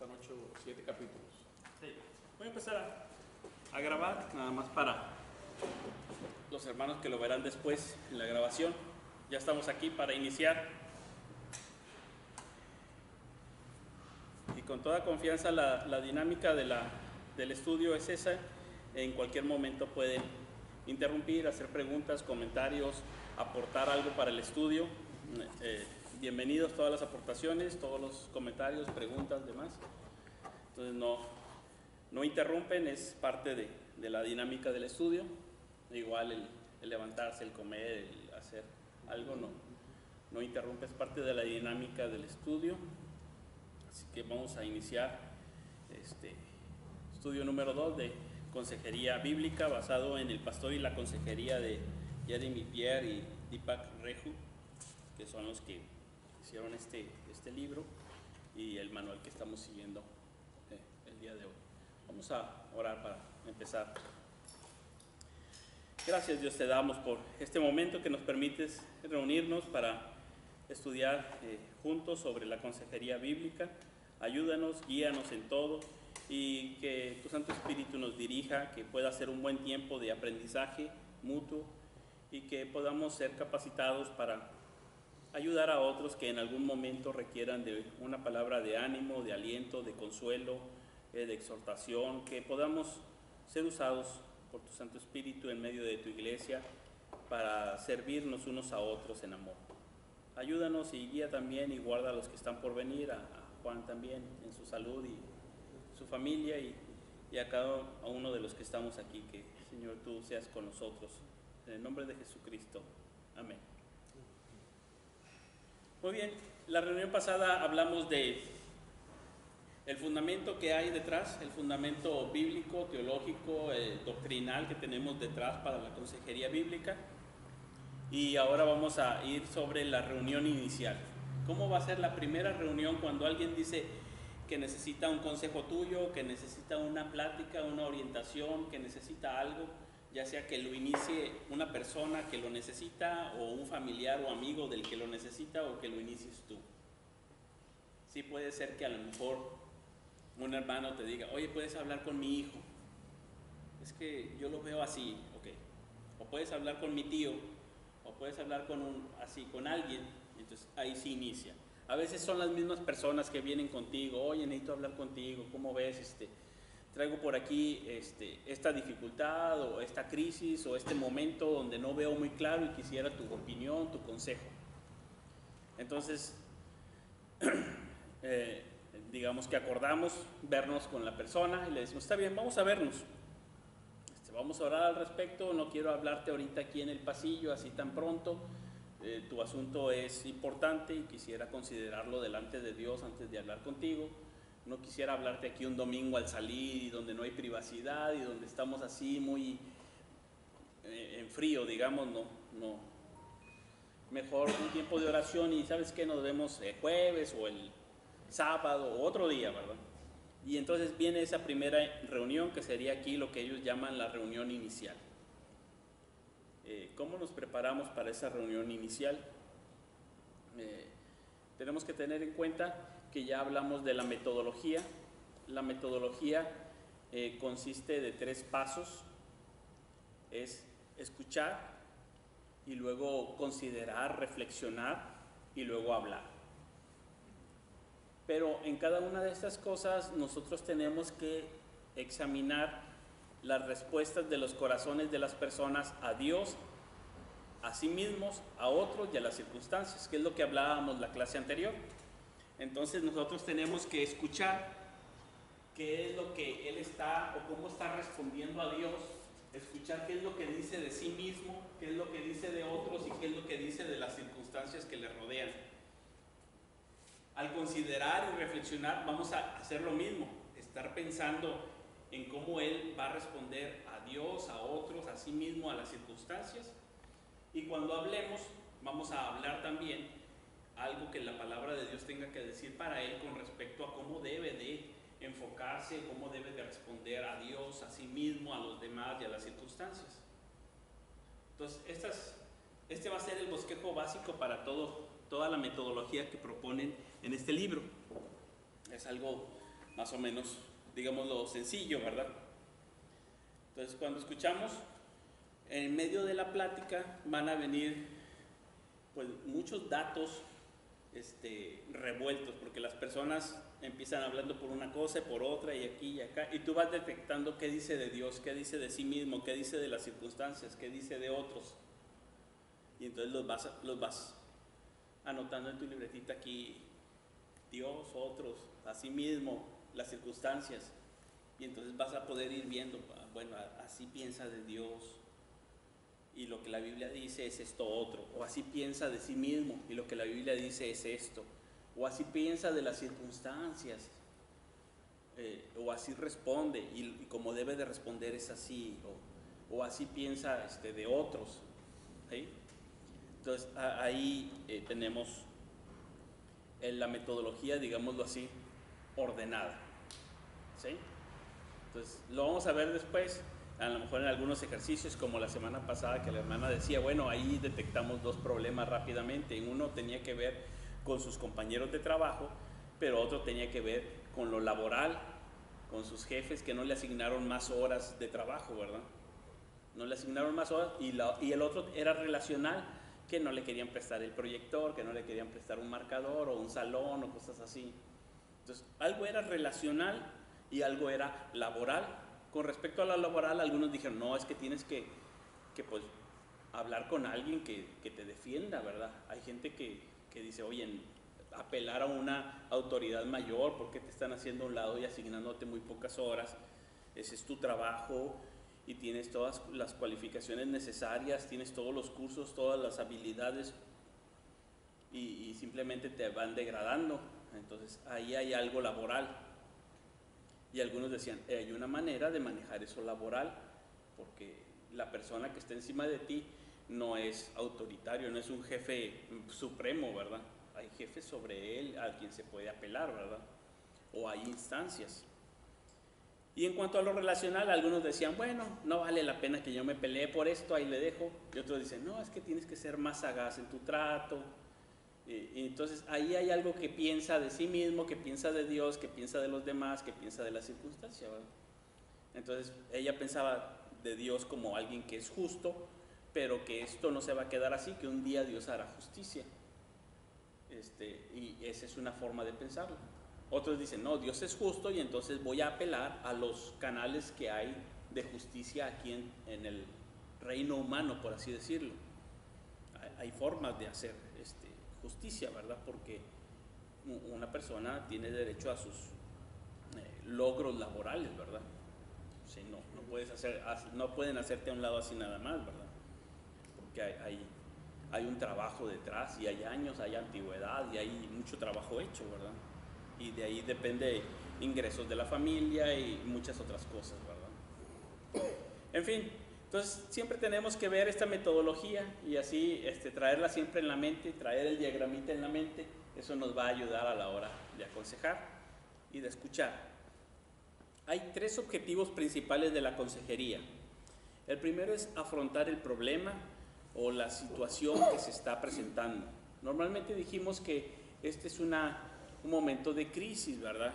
faltan 8 o 7 capítulos. Sí. Voy a empezar a grabar, nada más para los hermanos que lo verán después en la grabación. Ya estamos aquí para iniciar. Y con toda confianza la dinámica del estudio es esa. En cualquier momento pueden interrumpir, hacer preguntas, comentarios, aportar algo para el estudio. Bienvenidos todas las aportaciones, todos los comentarios, preguntas, demás. Entonces no interrumpen, es parte de la dinámica del estudio. Igual el levantarse, el comer, el hacer algo no interrumpe, es parte de la dinámica del estudio. Así que vamos a iniciar estudio número 2 de consejería bíblica, basado en el pastor y la consejería de Jeremy Pierre y Deepak Reju, que son los que hicieron este libro y el manual que estamos siguiendo el día de hoy. Vamos a orar para empezar. Gracias, Dios, te damos por este momento que nos permites reunirnos para estudiar juntos sobre la consejería bíblica. Ayúdanos, guíanos en todo y que tu Santo Espíritu nos dirija, que pueda ser un buen tiempo de aprendizaje mutuo y que podamos ser capacitados para ayudar a otros que en algún momento requieran de una palabra de ánimo, de aliento, de consuelo, de exhortación, que podamos ser usados por tu Santo Espíritu en medio de tu iglesia para servirnos unos a otros en amor. Ayúdanos y guía también y guarda a los que están por venir, a Juan también en su salud y su familia y a cada uno de los que estamos aquí, que Señor tú seas con nosotros. En el nombre de Jesucristo. Amén. Muy bien, la reunión pasada hablamos de el fundamento que hay detrás, el fundamento bíblico, teológico, doctrinal que tenemos detrás para la consejería bíblica. Y ahora vamos a ir sobre la reunión inicial. ¿Cómo va a ser la primera reunión cuando alguien dice que necesita un consejo tuyo, que necesita una plática, una orientación, que necesita algo, ya sea que lo inicie una persona que lo necesita o un familiar o amigo del que lo necesita o que lo inicies tú? Sí, puede ser que a lo mejor un hermano te diga, oye, puedes hablar con mi hijo, es que yo lo veo así, ok. O puedes hablar con mi tío, o puedes hablar con alguien, entonces ahí sí inicia. A veces son las mismas personas que vienen contigo, oye, necesito hablar contigo, ¿cómo ves? Traigo por aquí esta dificultad o esta crisis o este momento donde no veo muy claro y quisiera tu opinión, tu consejo. Entonces, digamos que acordamos vernos con la persona y le decimos, está bien, vamos a vernos. Vamos a orar al respecto, no quiero hablarte ahorita aquí en el pasillo así tan pronto, tu asunto es importante y quisiera considerarlo delante de Dios antes de hablar contigo. No quisiera hablarte aquí un domingo al salir y donde no hay privacidad y donde estamos así muy en frío, digamos, no. Mejor un tiempo de oración y ¿sabes qué? Nos vemos el jueves o el sábado o otro día, ¿verdad? Y entonces viene esa primera reunión que sería aquí lo que ellos llaman la reunión inicial. ¿Cómo nos preparamos para esa reunión inicial? Tenemos que tener en cuenta que ya hablamos de la metodología. La metodología consiste de 3 pasos. Es escuchar y luego considerar, reflexionar y luego hablar. Pero en cada una de estas cosas nosotros tenemos que examinar las respuestas de los corazones de las personas a Dios, a sí mismos, a otros y a las circunstancias, que es lo que hablábamos la clase anterior. Entonces nosotros tenemos que escuchar qué es lo que Él está o cómo está respondiendo a Dios, escuchar qué es lo que dice de sí mismo, qué es lo que dice de otros y qué es lo que dice de las circunstancias que le rodean. Al considerar y reflexionar vamos a hacer lo mismo, estar pensando en cómo Él va a responder a Dios, a otros, a sí mismo, a las circunstancias. Y cuando hablemos, vamos a hablar también algo que la palabra de Dios tenga que decir para Él con respecto a cómo debe de enfocarse, cómo debe de responder a Dios, a sí mismo, a los demás y a las circunstancias. Entonces, este va a ser el bosquejo básico para toda la metodología que proponen en este libro. Es algo más o menos, digámoslo, sencillo, ¿verdad? Entonces, cuando escuchamos, en medio de la plática van a venir pues muchos datos revueltos, porque las personas empiezan hablando por una cosa y por otra y aquí y acá, y tú vas detectando qué dice de Dios, qué dice de sí mismo, qué dice de las circunstancias, qué dice de otros, y entonces los vas anotando en tu libretita aquí, Dios, otros, a sí mismo, las circunstancias, y entonces vas a poder ir viendo, bueno, así piensa de Dios, y lo que la Biblia dice es esto otro, o así piensa de sí mismo y lo que la Biblia dice es esto, o así piensa de las circunstancias, o así responde y como debe de responder es así, o así piensa de otros, ¿sí? Entonces ahí tenemos la metodología, digámoslo así, ordenada, ¿sí? Entonces lo vamos a ver después, a lo mejor en algunos ejercicios, como la semana pasada que la hermana decía, bueno, ahí detectamos dos problemas rápidamente. Uno tenía que ver con sus compañeros de trabajo, pero otro tenía que ver con lo laboral, con sus jefes que no le asignaron más horas de trabajo, ¿verdad? No le asignaron más horas, y el otro era relacional, que no le querían prestar el proyector, que no le querían prestar un marcador o un salón o cosas así. Entonces, algo era relacional y algo era laboral. Con respecto a la laboral, algunos dijeron, no, es que tienes que pues, hablar con alguien que te defienda, ¿verdad? Hay gente que dice, oye, apelar a una autoridad mayor, ¿por qué te están haciendo a un lado y asignándote muy pocas horas? Ese es tu trabajo y tienes todas las cualificaciones necesarias, tienes todos los cursos, todas las habilidades y simplemente te van degradando. Entonces ahí hay algo laboral. Y algunos decían, hay una manera de manejar eso laboral, porque la persona que está encima de ti no es autoritario, no es un jefe supremo, ¿verdad? Hay jefes sobre él a quien se puede apelar, ¿verdad? O hay instancias. Y en cuanto a lo relacional, algunos decían, bueno, no vale la pena que yo me pelee por esto, ahí le dejo. Y otros dicen, no, es que tienes que ser más sagaz en tu trato. Y entonces ahí hay algo que piensa de sí mismo, que piensa de Dios, que piensa de los demás, que piensa de las circunstancias, ¿verdad? Entonces ella pensaba de Dios como alguien que es justo, pero que esto no se va a quedar así, que un día Dios hará justicia. Y esa es una forma de pensarlo. Otros dicen, no, Dios es justo y entonces voy a apelar a los canales que hay de justicia aquí en el reino humano, por así decirlo. Hay formas de hacer justicia, ¿verdad? Porque una persona tiene derecho a sus logros laborales, ¿verdad? O sea, no pueden hacerte a un lado así nada más, ¿verdad? Porque hay un trabajo detrás y hay años, hay antigüedad y hay mucho trabajo hecho, ¿verdad? Y de ahí depende ingresos de la familia y muchas otras cosas, ¿verdad? En fin, entonces siempre tenemos que ver esta metodología y así traerla siempre en la mente, traer el diagramita en la mente, eso nos va a ayudar a la hora de aconsejar y de escuchar. Hay tres objetivos principales de la consejería. El primero es afrontar el problema o la situación que se está presentando. Normalmente dijimos que este es un momento de crisis, ¿verdad?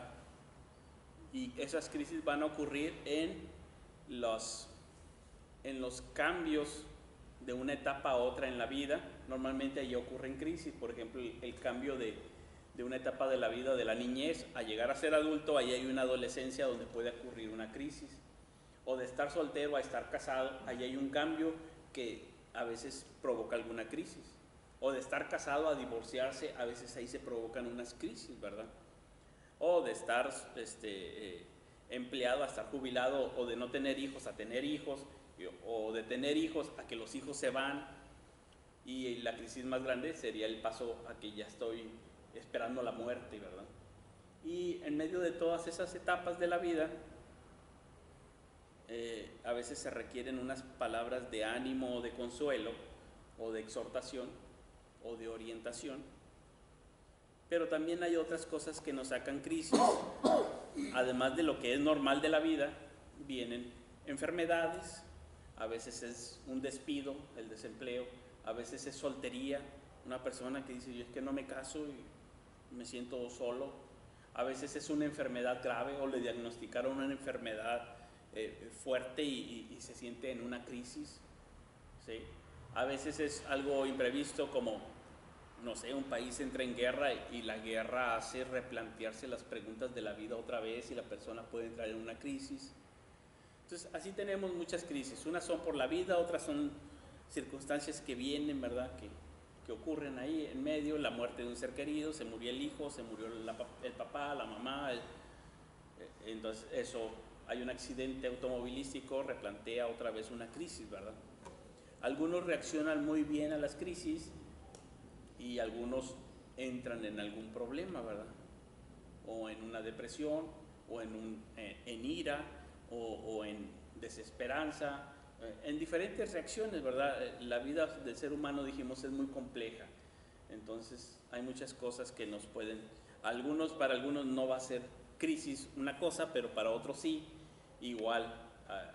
Y esas crisis van a ocurrir en los cambios de una etapa a otra en la vida. Normalmente allí ocurren crisis, por ejemplo, el cambio de una etapa de la vida de la niñez a llegar a ser adulto, ahí hay una adolescencia donde puede ocurrir una crisis. O de estar soltero a estar casado, ahí hay un cambio que a veces provoca alguna crisis. O de estar casado a divorciarse, a veces ahí se provocan unas crisis, ¿verdad? O de estar empleado a estar jubilado, o de no tener hijos a tener hijos, o de tener hijos a que los hijos se van, y la crisis más grande sería el paso a que ya estoy esperando la muerte, ¿verdad? Y en medio de todas esas etapas de la vida, a veces se requieren unas palabras de ánimo o de consuelo, o de exhortación, o de orientación, pero también hay otras cosas que nos sacan crisis. Además de lo que es normal de la vida, vienen enfermedades, a veces es un despido, el desempleo, a veces es soltería, una persona que dice, yo es que no me caso y me siento solo, a veces es una enfermedad grave o le diagnosticaron una enfermedad fuerte y se siente en una crisis, ¿sí? A veces es algo imprevisto como, no sé, un país entra en guerra y la guerra hace replantearse las preguntas de la vida otra vez y la persona puede entrar en una crisis. Entonces, así tenemos muchas crisis. Unas son por la vida, otras son circunstancias que vienen, ¿verdad? Que ocurren ahí en medio, la muerte de un ser querido, se murió el hijo, se murió el papá, la mamá. Entonces, eso, hay un accidente automovilístico, replantea otra vez una crisis, ¿verdad? Algunos reaccionan muy bien a las crisis y algunos entran en algún problema, ¿verdad? O en una depresión, o en ira, o en desesperanza, en diferentes reacciones, ¿verdad? La vida del ser humano, dijimos, es muy compleja. Entonces hay muchas cosas que nos pueden, para algunos no va a ser crisis una cosa, pero para otros sí, igual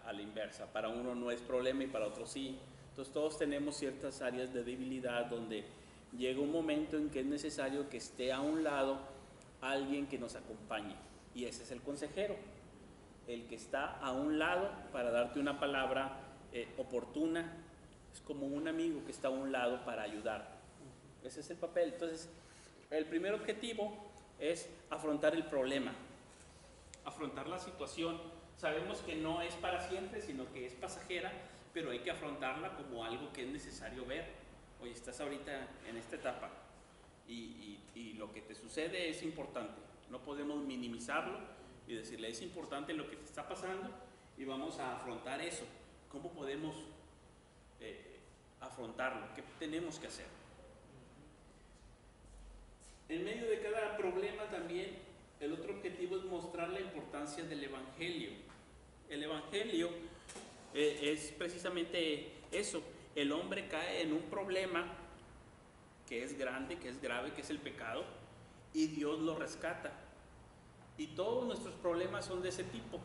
a la inversa. Para uno no es problema y para otros sí. Entonces todos tenemos ciertas áreas de debilidad donde llega un momento en que es necesario que esté a un lado alguien que nos acompañe. Y ese es el consejero, el que está a un lado para darte una palabra oportuna. Es como un amigo que está a un lado para ayudar. Ese es el papel. Entonces, el primer objetivo es afrontar el problema, afrontar la situación. Sabemos que no es para siempre, sino que es pasajera, pero hay que afrontarla como algo que es necesario ver. Oye, estás ahorita en esta etapa y lo que te sucede es importante. No podemos minimizarlo y decirle, es importante lo que te está pasando y vamos a afrontar eso. ¿Cómo podemos afrontarlo? ¿Qué tenemos que hacer? En medio de cada problema también, el otro objetivo es mostrar la importancia del Evangelio. El Evangelio es precisamente eso. El hombre cae en un problema que es grande, que es grave, que es el pecado, y Dios lo rescata. Y todos nuestros problemas son de ese tipo.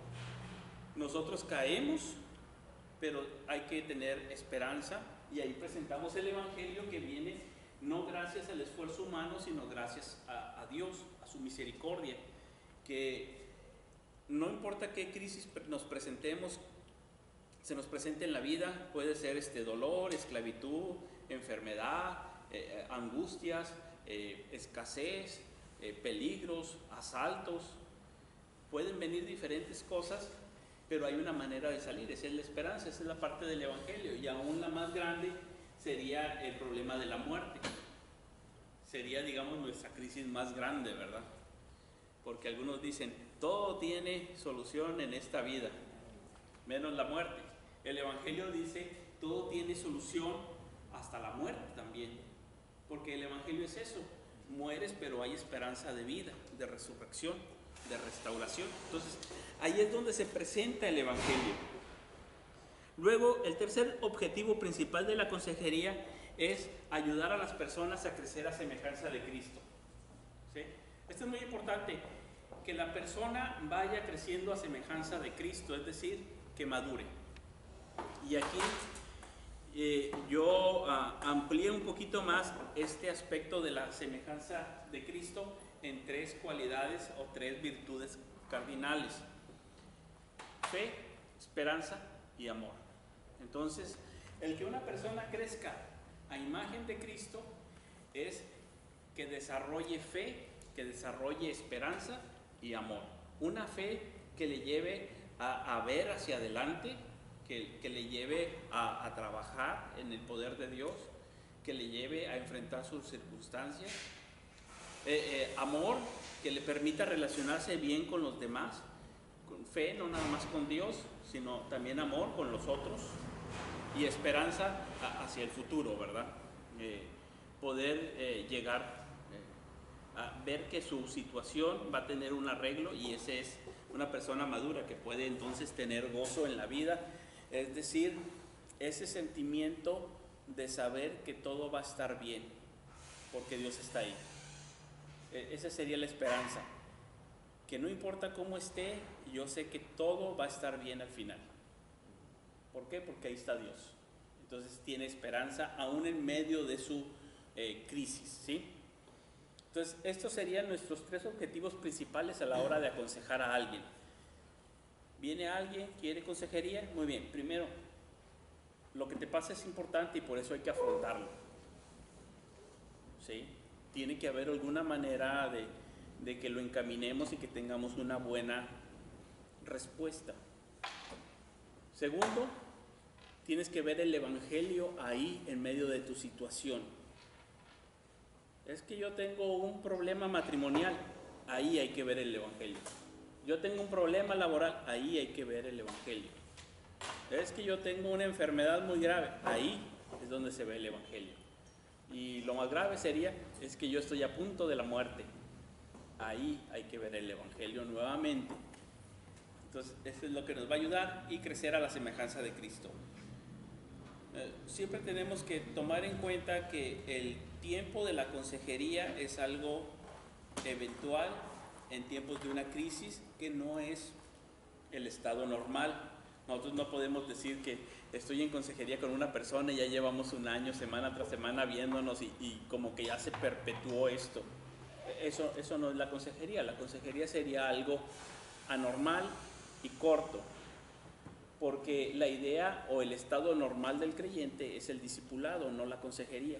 Nosotros caemos, pero hay que tener esperanza, y ahí presentamos el Evangelio que viene no gracias al esfuerzo humano, sino gracias a Dios, a su misericordia, que no importa qué crisis se nos presente en la vida, puede ser dolor, esclavitud, enfermedad, angustias, escasez, peligros, asaltos, pueden venir diferentes cosas, pero hay una manera de salir. Esa es la esperanza, esa es la parte del Evangelio. Y aún la más grande sería el problema de la muerte. Sería, digamos, nuestra crisis más grande, ¿verdad? Porque algunos dicen, todo tiene solución en esta vida, menos la muerte. El Evangelio dice, todo tiene solución hasta la muerte también. Porque el Evangelio es eso, mueres pero hay esperanza de vida, de resurrección, de restauración. Entonces, ahí es donde se presenta el Evangelio. Luego, el tercer objetivo principal de la consejería es ayudar a las personas a crecer a semejanza de Cristo. ¿Sí? Esto es muy importante, que la persona vaya creciendo a semejanza de Cristo, es decir, que madure. Y aquí yo amplié un poquito más este aspecto de la semejanza de Cristo en tres cualidades o tres virtudes cardinales: fe, esperanza y amor. Entonces, el que una persona crezca a imagen de Cristo es que desarrolle fe, que desarrolle esperanza y amor. Una fe que le lleve a ver hacia adelante, que le lleve a trabajar en el poder de Dios, que le lleve a enfrentar sus circunstancias. Amor que le permita relacionarse bien con los demás, con fe, no nada más con Dios, sino también amor con los otros, y esperanza hacia el futuro, ¿verdad? Poder llegar a ver que su situación va a tener un arreglo, y ese es una persona madura que puede entonces tener gozo en la vida, es decir, ese sentimiento de saber que todo va a estar bien porque Dios está ahí. Esa sería la esperanza, que no importa cómo esté, yo sé que todo va a estar bien al final. ¿Por qué? Porque ahí está Dios. Entonces tiene esperanza aún en medio de su crisis, ¿sí? Entonces, estos serían nuestros 3 objetivos principales a la hora de aconsejar a alguien. Viene alguien, quiere consejería, muy bien. Primero, lo que te pasa es importante y por eso hay que afrontarlo. ¿Sí? Tiene que haber alguna manera de que lo encaminemos y que tengamos una buena respuesta. Segundo, tienes que ver el evangelio ahí en medio de tu situación. Es que yo tengo un problema matrimonial, ahí hay que ver el evangelio. Yo tengo un problema laboral, ahí hay que ver el evangelio. Es que yo tengo una enfermedad muy grave, ahí es donde se ve el evangelio. Y lo más grave sería, es que yo estoy a punto de la muerte, ahí hay que ver el evangelio nuevamente. Entonces, eso es lo que nos va a ayudar y crecer a la semejanza de Cristo. Siempre tenemos que tomar en cuenta que el tiempo de la consejería es algo eventual en tiempos de una crisis que no es el estado normal. Nosotros no podemos decir que estoy en consejería con una persona y ya llevamos un año, semana tras semana viéndonos y como que ya se perpetuó esto. Eso no es la consejería. La consejería sería algo anormal y corto, porque la idea o el estado normal del creyente es el discipulado, no la consejería.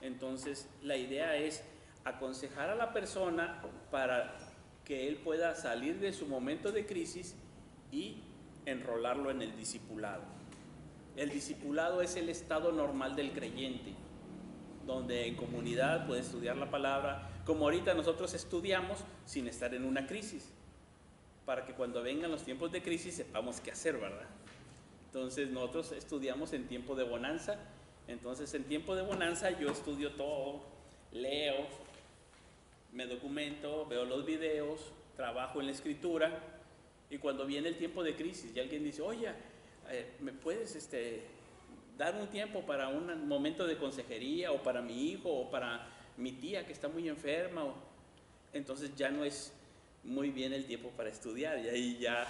Entonces, la idea es aconsejar a la persona para que él pueda salir de su momento de crisis y enrolarlo en el discipulado. El discipulado es el estado normal del creyente, donde en comunidad puede estudiar la palabra, como ahorita nosotros estudiamos sin estar en una crisis, para que cuando vengan los tiempos de crisis sepamos qué hacer, ¿verdad? Entonces nosotros estudiamos en tiempo de bonanza. Entonces en tiempo de bonanza yo estudio todo, leo, me documento, veo los videos, trabajo en la escritura, y cuando viene el tiempo de crisis y alguien dice, oye, ¿me puedes dar un tiempo para un momento de consejería o para mi hijo o para mi tía que está muy enferma? Entonces ya no es muy bien el tiempo para estudiar, y ahí ya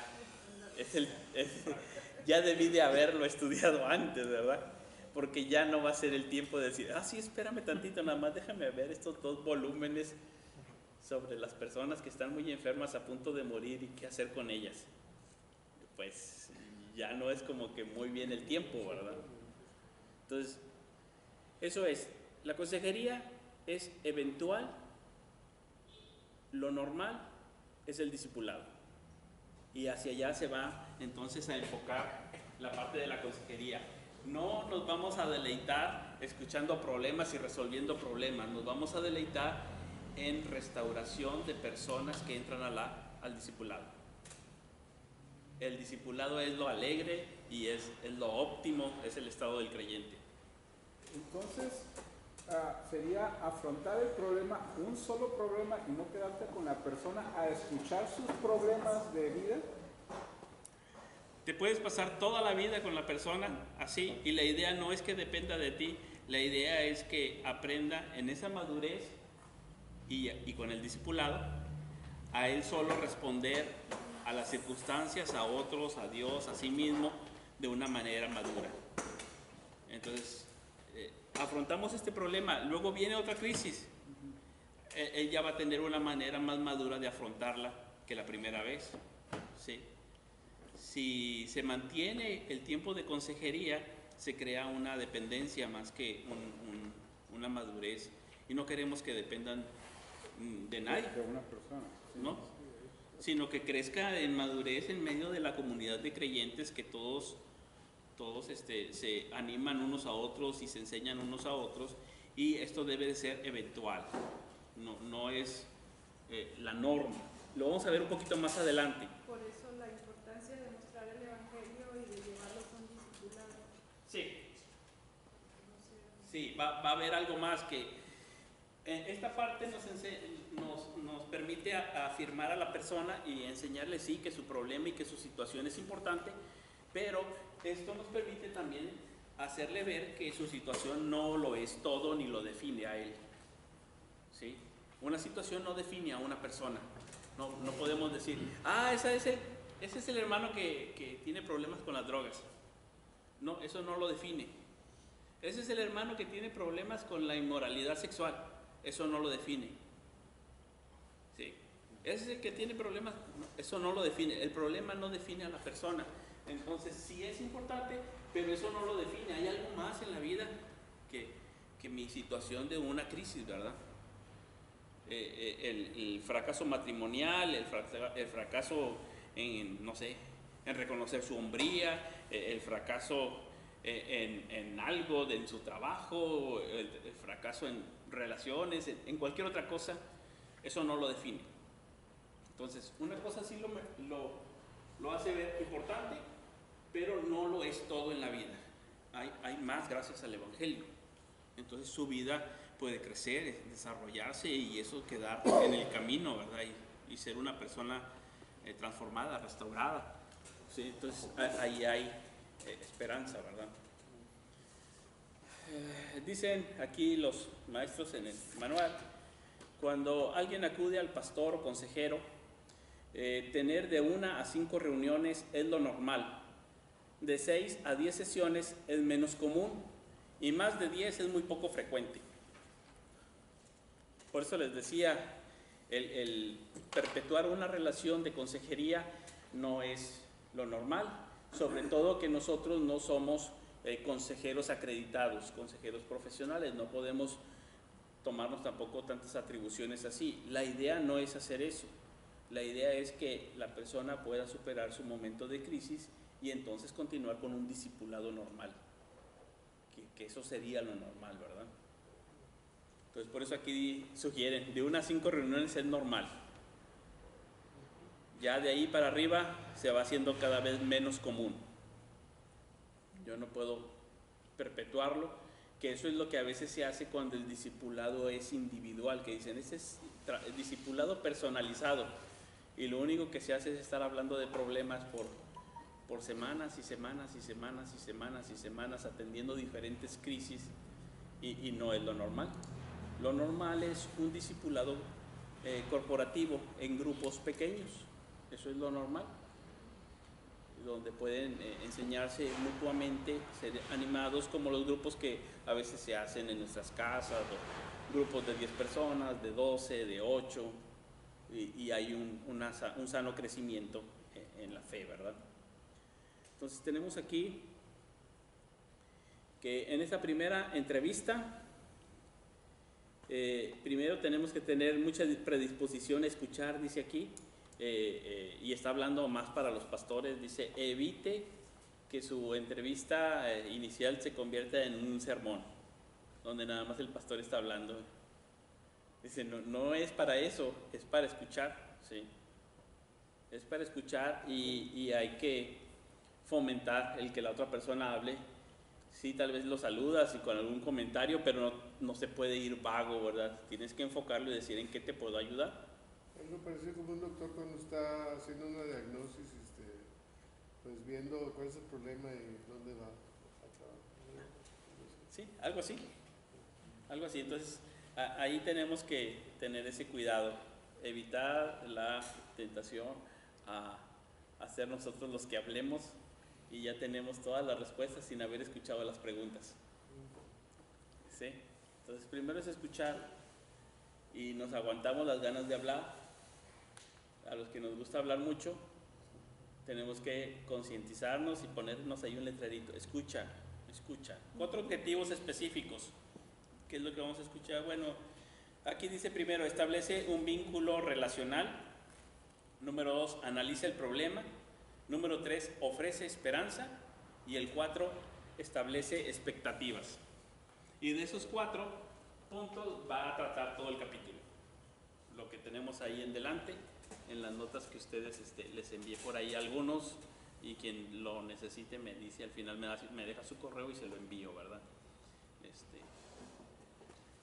ya debí de haberlo estudiado antes, ¿verdad? Porque ya no va a ser el tiempo de decir, sí, espérame tantito, nada más déjame ver estos 2 volúmenes sobre las personas que están muy enfermas a punto de morir y qué hacer con ellas. Pues ya no es como que muy bien el tiempo, ¿verdad? Entonces, eso es, la consejería es eventual, lo normal es el discipulado. Y hacia allá se va entonces a enfocar la parte de la consejería. No nos vamos a deleitar escuchando problemas y resolviendo problemas, nos vamos a deleitar en restauración de personas que entran al discipulado. El discipulado es lo alegre y es lo óptimo, es el estado del creyente. Entonces, sería afrontar el problema, un solo problema, y no quedarte con la persona a escuchar sus problemas de vida. Te puedes pasar toda la vida con la persona así, y la idea no es que dependa de ti, la idea es que aprenda en esa madurez y con el discipulado a él solo responder a las circunstancias, a otros, a Dios, a sí mismo, de una manera madura. Entonces, afrontamos este problema, luego viene otra crisis, él ya va a tener una manera más madura de afrontarla que la primera vez, ¿sí? Si se mantiene el tiempo de consejería, se crea una dependencia más que una madurez, y no queremos que dependan de nadie, De una persona, sí. ¿no? Sino que crezca en madurez en medio de la comunidad de creyentes, que todos se animan unos a otros y se enseñan unos a otros, y esto debe de ser eventual, no es la norma. Lo vamos a ver un poquito más adelante. Por eso la importancia de mostrar el evangelio y de llevarlos a un discipulado. Sí, va a haber algo más que esta parte nos permite afirmar a la persona y enseñarle sí que su problema y que su situación es importante, pero esto nos permite también hacerle ver que su situación no lo es todo ni lo define a él, ¿sí? Una situación no define a una persona. No podemos decir, ese es el hermano que tiene problemas con las drogas. No, eso no lo define. Ese es el hermano que tiene problemas con la inmoralidad sexual. Eso no lo define. Ese es el que tiene problemas. Eso no lo define. El problema no define a la persona. Entonces sí es importante, pero eso no lo define. Hay algo más en la vida que mi situación de una crisis, ¿verdad? El fracaso matrimonial, el fracaso en, no sé, en reconocer su hombría, el fracaso en algo, en su trabajo, el fracaso en relaciones, en cualquier otra cosa, eso no lo define. Entonces, una cosa sí lo hace ver importante, pero no lo es todo en la vida. Hay más gracias al Evangelio. Entonces su vida puede crecer, desarrollarse y eso quedar en el camino, ¿verdad? Y ser una persona transformada, restaurada. ¿Sí? Entonces ahí hay esperanza, ¿verdad? Dicen aquí los maestros en el manual, cuando alguien acude al pastor o consejero, tener de 1 a 5 reuniones es lo normal, de 6 a 10 sesiones es menos común y más de 10 es muy poco frecuente. Por eso les decía, el perpetuar una relación de consejería no es lo normal, sobre todo que nosotros no somos consejeros acreditados, consejeros profesionales, no podemos tomarnos tampoco tantas atribuciones así. La idea no es hacer eso, la idea es que la persona pueda superar su momento de crisis y entonces continuar con un discipulado normal, que eso sería lo normal, ¿verdad? Entonces por eso aquí sugieren, de 1 a 5 reuniones es normal. Ya de ahí para arriba se va haciendo cada vez menos común. Yo no puedo perpetuarlo, que eso es lo que a veces se hace cuando el discipulado es individual, que dicen, ese es discipulado personalizado, y lo único que se hace es estar hablando de problemas por semanas y semanas y semanas y semanas y semanas, atendiendo diferentes crisis, y no es lo normal. Lo normal es un discipulado corporativo en grupos pequeños, eso es lo normal, donde pueden enseñarse mutuamente, ser animados, como los grupos que a veces se hacen en nuestras casas, grupos de 10 personas, de 12, de 8, y hay un sano crecimiento en la fe, ¿verdad? Entonces tenemos aquí que en esta primera entrevista, primero tenemos que tener mucha predisposición a escuchar, dice aquí, y está hablando más para los pastores, dice, evite que su entrevista inicial se convierta en un sermón, donde nada más el pastor está hablando. Dice, no es para eso, es para escuchar, ¿sí? Es para escuchar y hay que fomentar el que la otra persona hable. Sí, tal vez lo saludas y con algún comentario, pero no se puede ir vago, ¿verdad? Tienes que enfocarlo y decir en qué te puedo ayudar. Algo parecido como un doctor cuando está haciendo una diagnosis, pues viendo cuál es el problema y dónde va. Sí, algo así. Algo así. Entonces, ahí tenemos que tener ese cuidado, evitar la tentación a ser nosotros los que hablemos y ya tenemos todas las respuestas sin haber escuchado las preguntas. ¿Sí? Entonces, primero es escuchar y nos aguantamos las ganas de hablar. A los que nos gusta hablar mucho, tenemos que concientizarnos y ponernos ahí un letrerito. Escucha, escucha. 4 objetivos específicos. ¿Qué es lo que vamos a escuchar? Bueno, aquí dice primero, establece un vínculo relacional. Número 2, analiza el problema. Número 3, ofrece esperanza. Y el 4, establece expectativas. Y de esos 4 puntos va a tratar todo el capítulo. Lo que tenemos ahí en delante, en las notas que ustedes les envié por ahí algunos, y quien lo necesite me dice, al final me deja su correo y se lo envío, ¿verdad?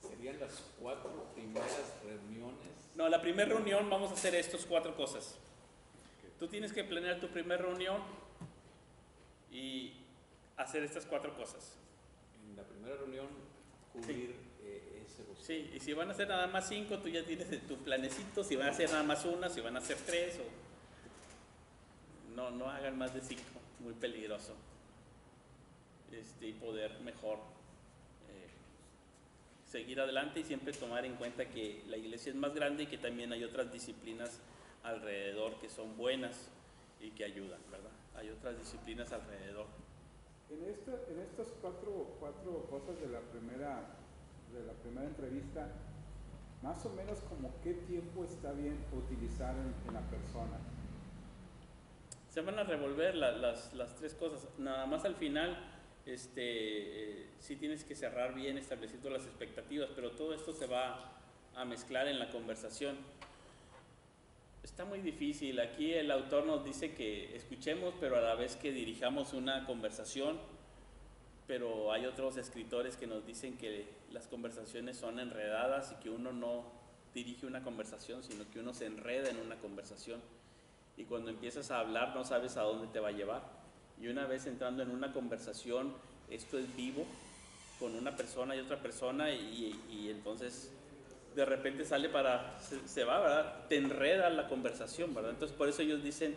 ¿Serían las 4 primeras reuniones? No, la primera reunión vamos a hacer estas 4 cosas. Tú tienes que planear tu primera reunión y hacer estas 4 cosas. En la primera reunión, cubrir ese boceto. Sí, y si van a ser nada más 5, tú ya tienes tu planecito, si van a ser nada más 1, si van a ser 3, no hagan más de 5, muy peligroso. Y poder mejor seguir adelante y siempre tomar en cuenta que la iglesia es más grande y que también hay otras disciplinas alrededor que son buenas y que ayudan, ¿verdad? Hay otras disciplinas alrededor. En estas cuatro cosas de la primera entrevista, más o menos como qué tiempo está bien utilizar en la persona. Se van a revolver las tres cosas. Nada más al final, sí tienes que cerrar bien estableciendo las expectativas, pero todo esto se va a mezclar en la conversación. Está muy difícil. Aquí el autor nos dice que escuchemos, pero a la vez que dirijamos una conversación, pero hay otros escritores que nos dicen que las conversaciones son enredadas y que uno no dirige una conversación, sino que uno se enreda en una conversación. Y cuando empiezas a hablar no sabes a dónde te va a llevar. Y una vez entrando en una conversación, esto es vivo, con una persona y otra persona, y entonces de repente sale se va, ¿verdad? Te enreda la conversación, ¿verdad? Entonces por eso ellos dicen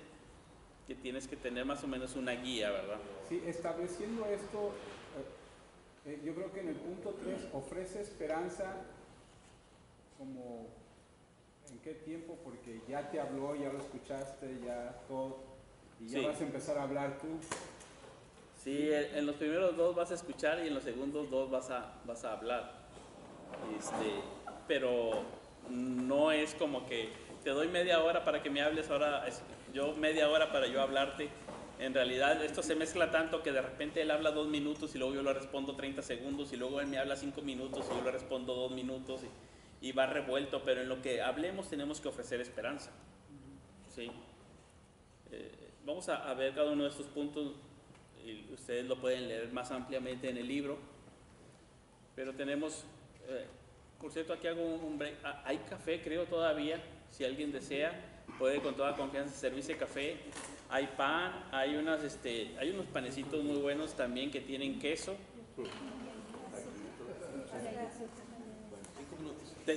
que tienes que tener más o menos una guía, ¿verdad? Sí, estableciendo esto, yo creo que en el punto 3 ofrece esperanza, como en qué tiempo, porque ya te habló, ya lo escuchaste, ya todo, y ya Sí. vas a empezar a hablar tú. Sí, en los primeros dos vas a escuchar y en los segundos dos vas a hablar. Pero no es como que te doy media hora para que me hables, ahora yo media hora para yo hablarte. En realidad esto se mezcla tanto que de repente él habla 2 minutos y luego yo le respondo 30 segundos y luego él me habla 5 minutos y yo le respondo 2 minutos y va revuelto, pero en lo que hablemos tenemos que ofrecer esperanza. ¿Sí? Vamos a ver cada uno de estos puntos y ustedes lo pueden leer más ampliamente en el libro, pero tenemos, por cierto, aquí hago un break. Hay café, creo, todavía, si alguien desea, puede con toda confianza servirse café. Hay pan, hay unos panecitos muy buenos también que tienen queso.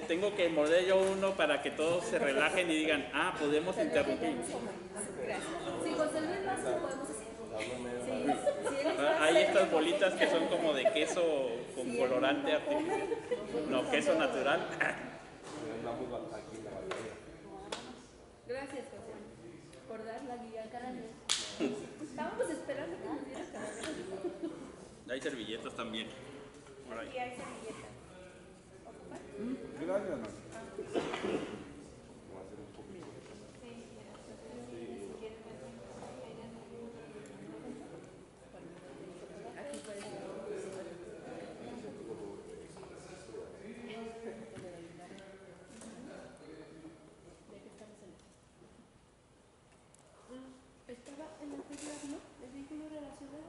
Tengo que morder yo uno para que todos se relajen y digan, podemos interrumpir. Si José Luis lo hace, lo podemos hacer. Hay estas bolitas que son como de queso con colorante artificial. No, queso natural. Gracias, José, por dar la guía al canal. Estábamos esperando que nos dieras calavera. Hay servilletas también. Por ahí. Aquí hay servilletas. Gracias, ¿no? Aquí puedes ver. Estaba en el teclado, ¿no? El vehículo relacionado.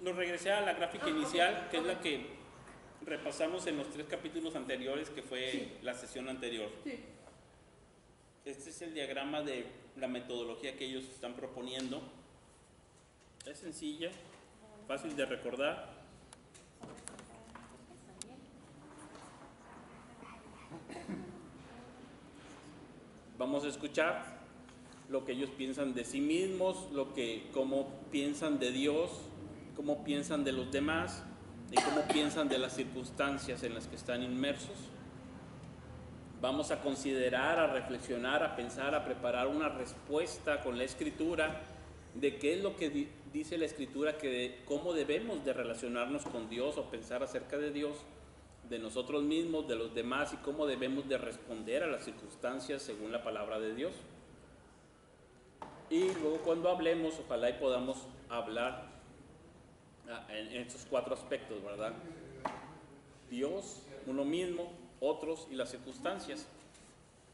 Nos regresé a la gráfica inicial, que es la que repasamos en los 3 capítulos anteriores, que fue la sesión anterior. Sí. Este es el diagrama de la metodología que ellos están proponiendo. Es sencilla, fácil de recordar. Vamos a escuchar lo que ellos piensan de sí mismos, cómo piensan de Dios, cómo piensan de los demás y cómo piensan de las circunstancias en las que están inmersos. Vamos a considerar, a reflexionar, a pensar, a preparar una respuesta con la Escritura de qué es lo que dice la Escritura, cómo debemos de relacionarnos con Dios o pensar acerca de Dios, de nosotros mismos, de los demás y cómo debemos de responder a las circunstancias según la palabra de Dios. Y luego cuando hablemos, ojalá y podamos hablar en estos 4 aspectos, ¿verdad? Dios, uno mismo, otros y las circunstancias.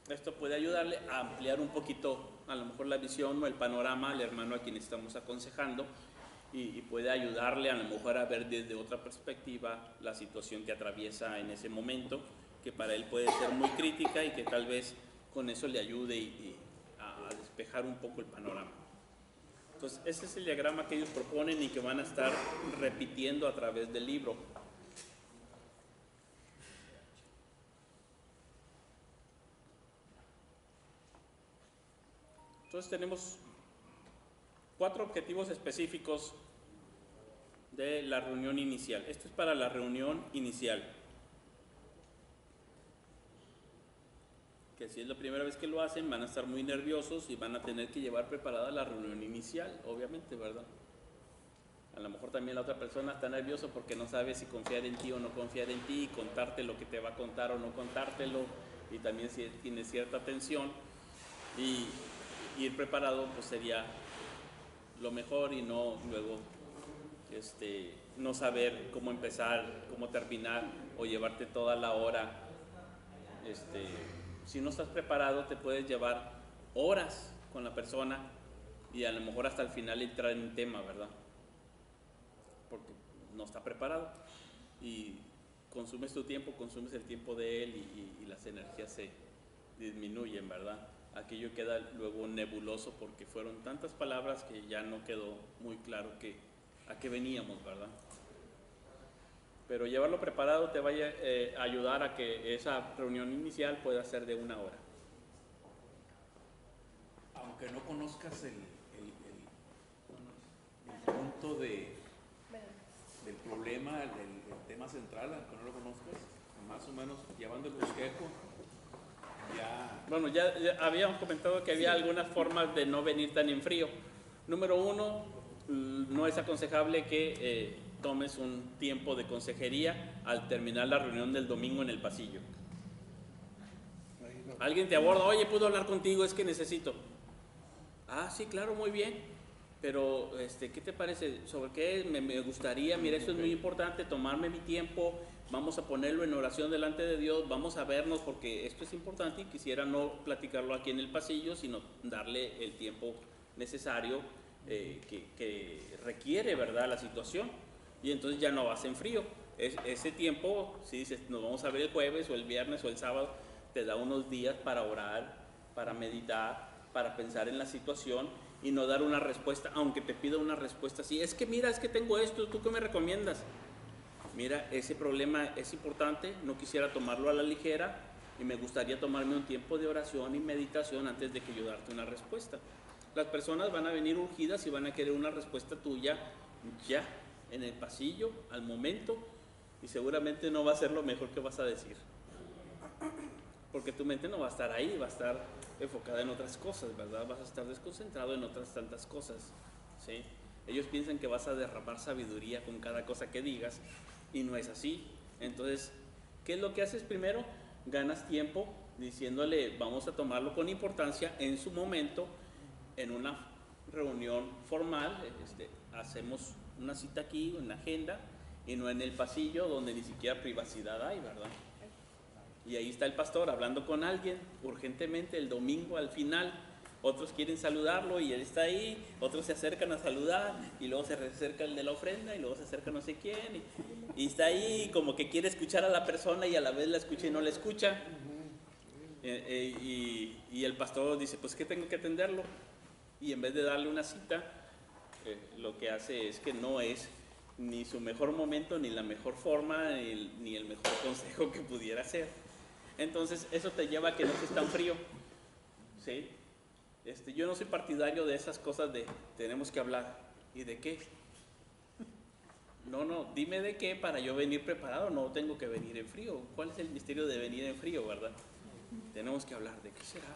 Esto puede ayudarle a ampliar un poquito, a lo mejor la visión o el panorama al hermano a quien estamos aconsejando y puede ayudarle a lo mejor a ver desde otra perspectiva la situación que atraviesa en ese momento, que para él puede ser muy crítica y que tal vez con eso le ayude a despejar un poco el panorama. Entonces, ese es el diagrama que ellos proponen y que van a estar repitiendo a través del libro. Entonces tenemos 4 objetivos específicos de la reunión inicial. Esto es para la reunión inicial. que si es la primera vez que lo hacen, van a estar muy nerviosos y van a tener que llevar preparada la reunión inicial, obviamente, ¿verdad? A lo mejor también la otra persona está nerviosa porque no sabe si confiar en ti o no confiar en ti, y contarte lo que te va a contar o no contártelo, y también si tiene cierta tensión, y ir preparado pues sería lo mejor, y no luego no saber cómo empezar, cómo terminar, o llevarte toda la hora. Si no estás preparado, te puedes llevar horas con la persona y a lo mejor hasta el final entrar en un tema, ¿verdad? Porque no está preparado y consumes tu tiempo, consumes el tiempo de él, y las energías se disminuyen, ¿verdad? Aquello queda luego nebuloso porque fueron tantas palabras que ya no quedó muy claro a qué veníamos, ¿verdad? Pero llevarlo preparado te va a ayudar a que esa reunión inicial pueda ser de 1 hora. Aunque no conozcas el punto del problema, el tema central, aunque no lo conozcas, más o menos llevando el bosquejo, ya... Bueno, ya habíamos comentado que había algunas formas de no venir tan en frío. Número 1, no es aconsejable que tomes un tiempo de consejería al terminar la reunión del domingo en el pasillo. Alguien te aborda, oye, ¿puedo hablar contigo? Es que necesito. Ah, sí, claro, muy bien. Pero, ¿qué te parece? ¿Sobre qué? Me gustaría, mira, esto es muy importante, tomarme mi tiempo, vamos a ponerlo en oración delante de Dios, vamos a vernos porque esto es importante, y quisiera no platicarlo aquí en el pasillo, sino darle el tiempo necesario que requiere, ¿verdad?, la situación. Y entonces ya no vas en frío. Ese tiempo, si dices, nos vamos a ver el jueves o el viernes o el sábado, te da unos días para orar, para meditar, para pensar en la situación y no dar una respuesta, aunque te pida una respuesta así. Es que mira, es que tengo esto, ¿tú qué me recomiendas? Mira, ese problema es importante, no quisiera tomarlo a la ligera y me gustaría tomarme un tiempo de oración y meditación antes de que yo darte una respuesta. Las personas van a venir urgidas y van a querer una respuesta tuya ya, en el pasillo, al momento, y seguramente no va a ser lo mejor que vas a decir. Porque tu mente no va a estar ahí, va a estar enfocada en otras cosas, ¿verdad? Vas a estar desconcentrado en otras tantas cosas, ¿sí? Ellos piensan que vas a derramar sabiduría con cada cosa que digas, y no es así. Entonces, ¿qué es lo que haces primero? Ganas tiempo diciéndole, vamos a tomarlo con importancia en su momento, en una reunión formal, hacemos una cita aquí, una agenda, y no en el pasillo donde ni siquiera privacidad hay, ¿verdad? Y ahí está el pastor hablando con alguien urgentemente el domingo al final. Otros quieren saludarlo y él está ahí, otros se acercan a saludar y luego se acerca el de la ofrenda y luego se acerca no sé quién y está ahí como que quiere escuchar a la persona y a la vez la escucha y no la escucha. Y el pastor dice, pues que tengo que atenderlo, y en vez de darle una cita, lo que hace es que no es ni su mejor momento, ni la mejor forma, ni el mejor consejo que pudiera ser. Entonces eso te lleva a que no estés tan frío, ¿sí? Yo no soy partidario de esas cosas de tenemos que hablar. ¿Y de qué? No, dime de qué para yo venir preparado, no tengo que venir en frío. ¿Cuál es el misterio de venir en frío, verdad? Tenemos que hablar, ¿de qué será?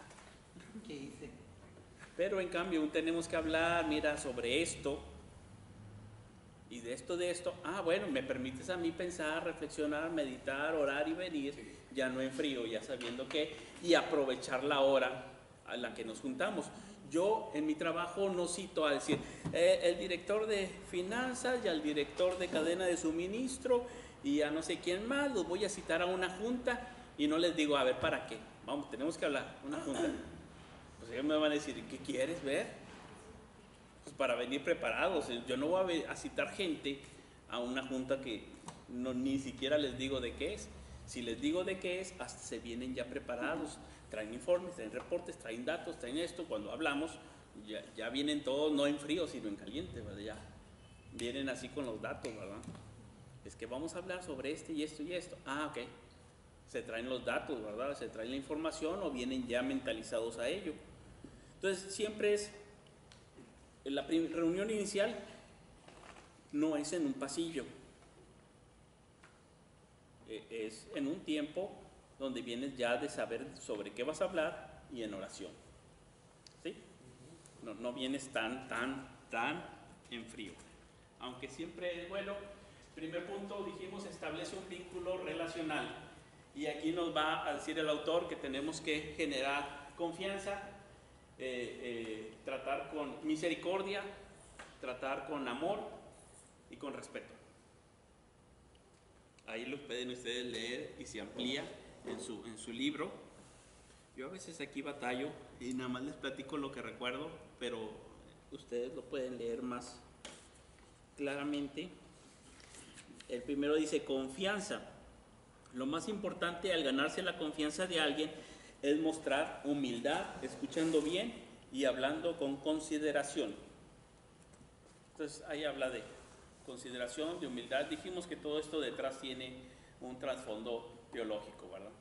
¿Qué hice? Pero en cambio tenemos que hablar, mira, sobre esto y de esto. Ah, bueno, me permites a mí pensar, reflexionar, meditar, orar y venir, ya no en frío, ya sabiendo qué, y aprovechar la hora a la que nos juntamos. Yo en mi trabajo no cito a decir el director de finanzas y al director de cadena de suministro y a no sé quién más, los voy a citar a una junta y no les digo, a ver, ¿para qué? Vamos, tenemos que hablar, una junta. Pues ellos me van a decir, ¿qué quieres ver? Pues para venir preparados. Yo no voy a citar gente a una junta que ni siquiera les digo de qué es. Si les digo de qué es, hasta se vienen ya preparados. Traen informes, traen reportes, traen datos, traen esto. Cuando hablamos, ya vienen todos, no en frío, sino en caliente, ¿verdad? Ya vienen así con los datos, ¿verdad? Es que vamos a hablar sobre esto y esto y esto. Ah, ok. Se traen los datos, ¿verdad? Se traen la información o vienen ya mentalizados a ello. Entonces, siempre es, la reunión inicial no es en un pasillo. Es en un tiempo donde vienes ya de saber sobre qué vas a hablar y en oración. ¿Sí? No vienes tan en frío. Aunque siempre es bueno. Primer punto, dijimos, establece un vínculo relacional. Y aquí nos va a decir el autor que tenemos que generar confianza, tratar con misericordia, tratar con amor y con respeto. Ahí lo pueden ustedes leer y se amplía en su libro. Yo a veces aquí batallo y nada más les platico lo que recuerdo, pero ustedes lo pueden leer más claramente. El primero dice confianza. Lo más importante al ganarse la confianza de alguien es mostrar humildad, escuchando bien y hablando con consideración. Entonces ahí habla de consideración, de humildad. Dijimos que todo esto detrás tiene un trasfondo teológico, ¿verdad?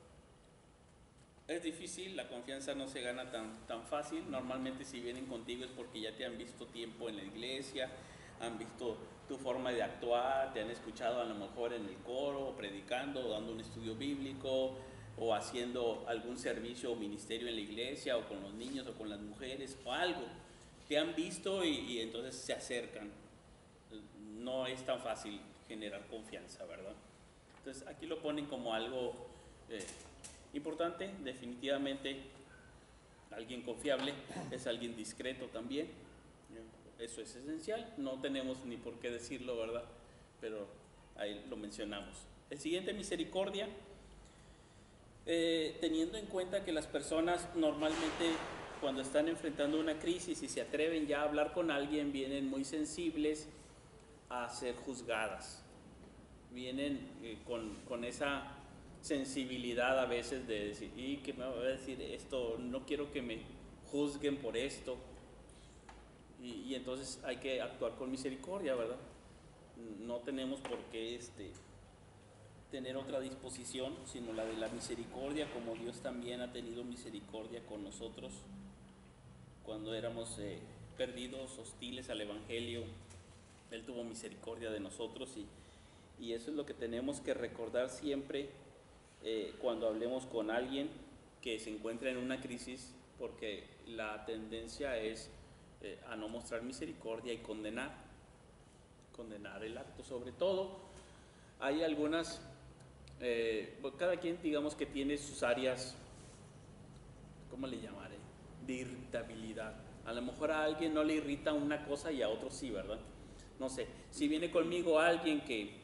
Es difícil, la confianza no se gana tan fácil. Normalmente si vienen contigo es porque ya te han visto tiempo en la iglesia, han visto tu forma de actuar, te han escuchado a lo mejor en el coro, o predicando, o dando un estudio bíblico, o haciendo algún servicio o ministerio en la iglesia, o con los niños, o con las mujeres, o algo. Te han visto y entonces se acercan. No es tan fácil generar confianza, ¿verdad? Entonces aquí lo ponen como algo importante. Definitivamente alguien confiable es alguien discreto también. Eso es esencial, no tenemos ni por qué decirlo, ¿verdad? Pero ahí lo mencionamos. El siguiente, misericordia. Teniendo en cuenta que las personas normalmente cuando están enfrentando una crisis y se atreven ya a hablar con alguien, vienen muy sensibles a ser juzgadas. Vienen con esa sensibilidad a veces de decir, ¿y qué me va a decir esto? No quiero que me juzguen por esto. Y entonces hay que actuar con misericordia, ¿verdad? No tenemos por qué tener otra disposición, sino la de la misericordia, como Dios también ha tenido misericordia con nosotros cuando éramos perdidos, hostiles al Evangelio. Él tuvo misericordia de nosotros y eso es lo que tenemos que recordar siempre cuando hablemos con alguien que se encuentra en una crisis, porque la tendencia es a no mostrar misericordia y condenar el acto. Sobre todo hay algunas, cada quien digamos que tiene sus áreas, ¿cómo le llamaré? De irritabilidad. A lo mejor a alguien no le irrita una cosa y a otro sí, ¿verdad? No sé, si viene conmigo alguien que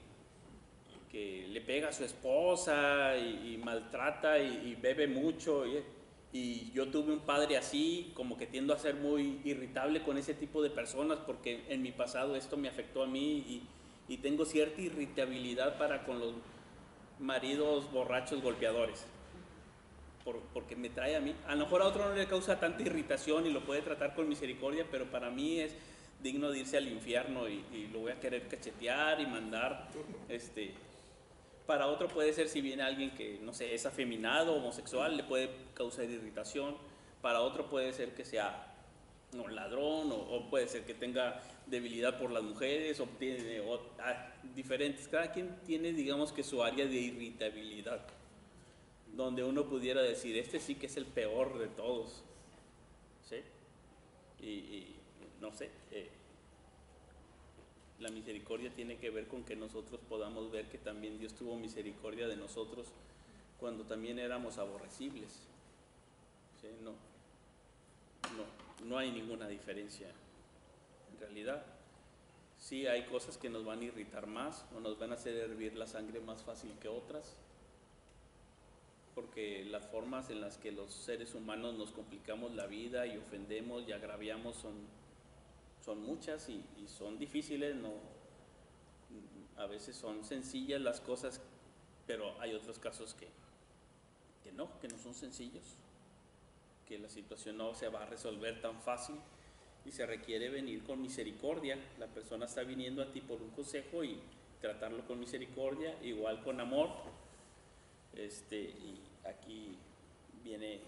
le pega a su esposa y maltrata y bebe mucho y yo tuve un padre así, como que tiendo a ser muy irritable con ese tipo de personas porque en mi pasado esto me afectó a mí y tengo cierta irritabilidad para con los maridos borrachos golpeadores, porque me trae a mí. A lo mejor a otro no le causa tanta irritación y lo puede tratar con misericordia, pero para mí es digno de irse al infierno y lo voy a querer cachetear y mandar. Para otro puede ser, si viene alguien que, no sé, es afeminado, homosexual, le puede causar irritación. Para otro puede ser que sea un ladrón o puede ser que tenga debilidad por las mujeres o diferentes. Cada quien tiene, digamos que su área de irritabilidad, donde uno pudiera decir, este sí que es el peor de todos, ¿sí? Y no sé, la misericordia tiene que ver con que nosotros podamos ver que también Dios tuvo misericordia de nosotros cuando también éramos aborrecibles, ¿sí? No hay ninguna diferencia en realidad. Sí hay cosas que nos van a irritar más o nos van a hacer hervir la sangre más fácil que otras, porque las formas en las que los seres humanos nos complicamos la vida y ofendemos y agraviamos son muchas y son difíciles, a veces son sencillas las cosas, pero hay otros casos que no son sencillos, que la situación no se va a resolver tan fácil y se requiere venir con misericordia. La persona está viniendo a ti por un consejo y tratarlo con misericordia, igual con amor. Y aquí viene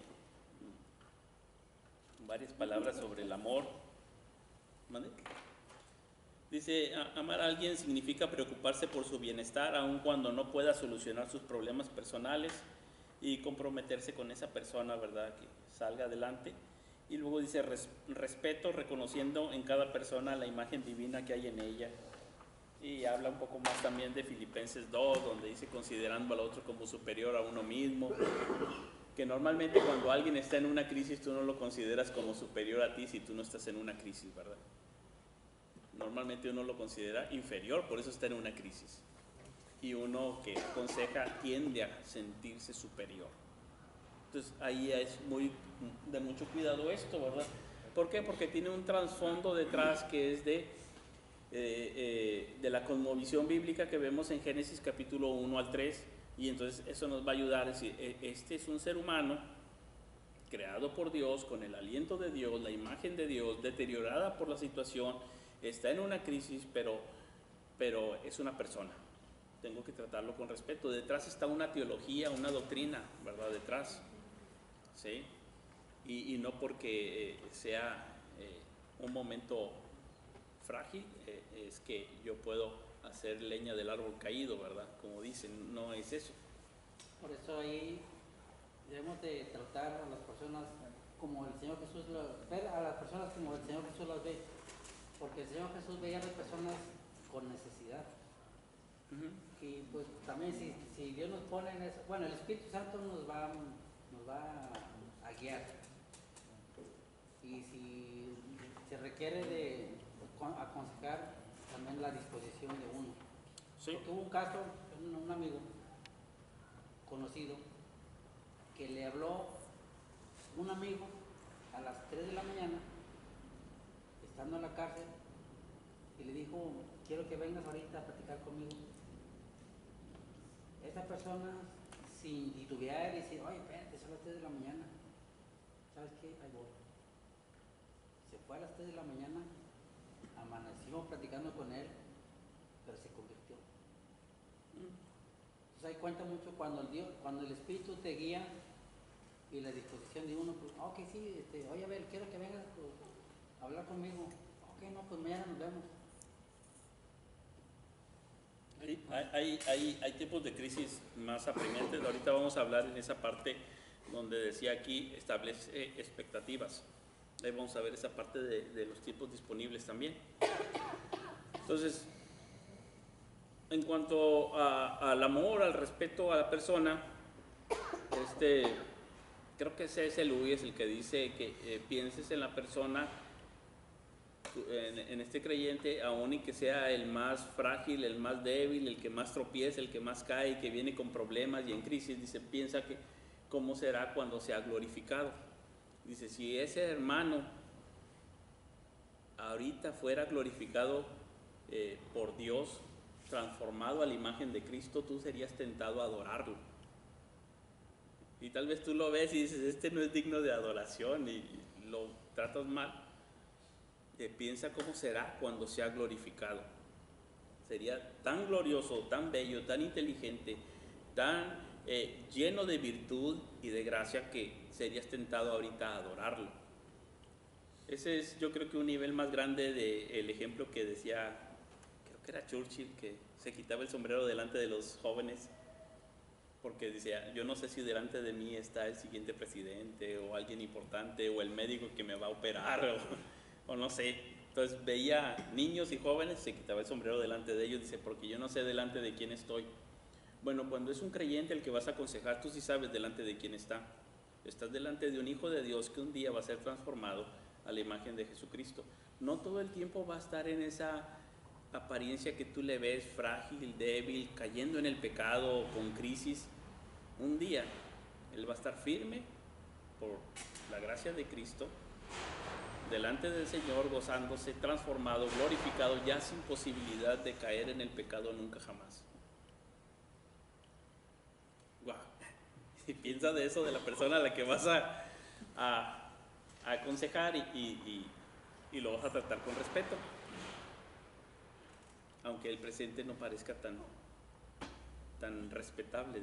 varias palabras sobre el amor. ¿Vale? Dice, amar a alguien significa preocuparse por su bienestar, aun cuando no pueda solucionar sus problemas personales, y comprometerse con esa persona, ¿verdad? Que salga adelante. Y luego dice respeto, reconociendo en cada persona la imagen divina que hay en ella. Y habla un poco más también de Filipenses 2, donde dice considerando al otro como superior a uno mismo, que normalmente cuando alguien está en una crisis tú no lo consideras como superior a ti si tú no estás en una crisis, ¿verdad? Normalmente uno lo considera inferior, por eso está en una crisis. Y uno que aconseja tiende a sentirse superior. Entonces ahí es de mucho cuidado esto, ¿verdad? ¿Por qué? Porque tiene un trasfondo detrás que es de la cosmovisión bíblica que vemos en Génesis capítulo 1 al 3, y entonces eso nos va a ayudar a decir, este es un ser humano creado por Dios, con el aliento de Dios, la imagen de Dios, deteriorada por la situación, está en una crisis, pero es una persona. Tengo que tratarlo con respeto. Detrás está una teología, una doctrina, ¿verdad? Detrás, ¿sí? Y no porque sea un momento frágil, es que yo puedo hacer leña del árbol caído, ¿verdad? Como dicen, no es eso. Por eso ahí debemos de tratar a las personas como el Señor Jesús, ver a las personas como el Señor Jesús las ve, porque el Señor Jesús veía a las personas con necesidad. Y pues también si Dios nos pone en eso, bueno, el Espíritu Santo nos va a guiar. Y si se requiere de aconsejar también la disposición de uno. Sí. Porque hubo un caso, un amigo conocido, que le habló un amigo a las 3 de la mañana, estando en la cárcel, y le dijo, quiero que vengas ahorita a platicar conmigo. Esa persona, sin titubear y decir, oye, espérate, son las 3 de la mañana, ¿sabes qué? Ahí voy. Se fue a las 3 de la mañana, amaneció platicando con él, pero se convirtió. Entonces ahí cuenta mucho cuando el Espíritu te guía y la disposición de uno, pues, ok, sí, oye, a ver, quiero que vengas pues, a hablar conmigo. Ok, no, pues mañana nos vemos. Hay tipos de crisis más apremiantes. Ahorita vamos a hablar en esa parte donde decía aquí, establece expectativas. Ahí vamos a ver esa parte de los tiempos disponibles también. Entonces, en cuanto al amor, al respeto a la persona, creo que C.S. Lewis es el que dice que pienses en la persona, en este creyente, aún y que sea el más frágil, el más débil, el que más tropieza, el que más cae y que viene con problemas y en crisis, dice, piensa que cómo será cuando sea glorificado. Dice, si ese hermano ahorita fuera glorificado por Dios, transformado a la imagen de Cristo, tú serías tentado a adorarlo. Y tal vez tú lo ves y dices, este no es digno de adoración y lo tratas mal. Piensa cómo será cuando sea glorificado. Sería tan glorioso, tan bello, tan inteligente, tan lleno de virtud y de gracia que serías tentado ahorita a adorarlo. Ese es, yo creo que un nivel más grande del ejemplo que decía, creo que era Churchill, que se quitaba el sombrero delante de los jóvenes porque decía, yo no sé si delante de mí está el siguiente presidente o alguien importante o el médico que me va a operar o no sé. Entonces veía niños y jóvenes, se quitaba el sombrero delante de ellos, dice, porque yo no sé delante de quién estoy. Bueno, cuando es un creyente el que vas a aconsejar, tú sí sabes delante de quién está. Estás delante de un hijo de Dios que un día va a ser transformado a la imagen de Jesucristo. No todo el tiempo va a estar en esa apariencia que tú le ves frágil, débil, cayendo en el pecado, con crisis. Un día él va a estar firme por la gracia de Cristo delante del Señor, gozándose, transformado, glorificado, ya sin posibilidad de caer en el pecado nunca jamás. Wow. Y piensa de eso, de la persona a la que vas a aconsejar y lo vas a tratar con respeto, aunque el presente no parezca tan respetable,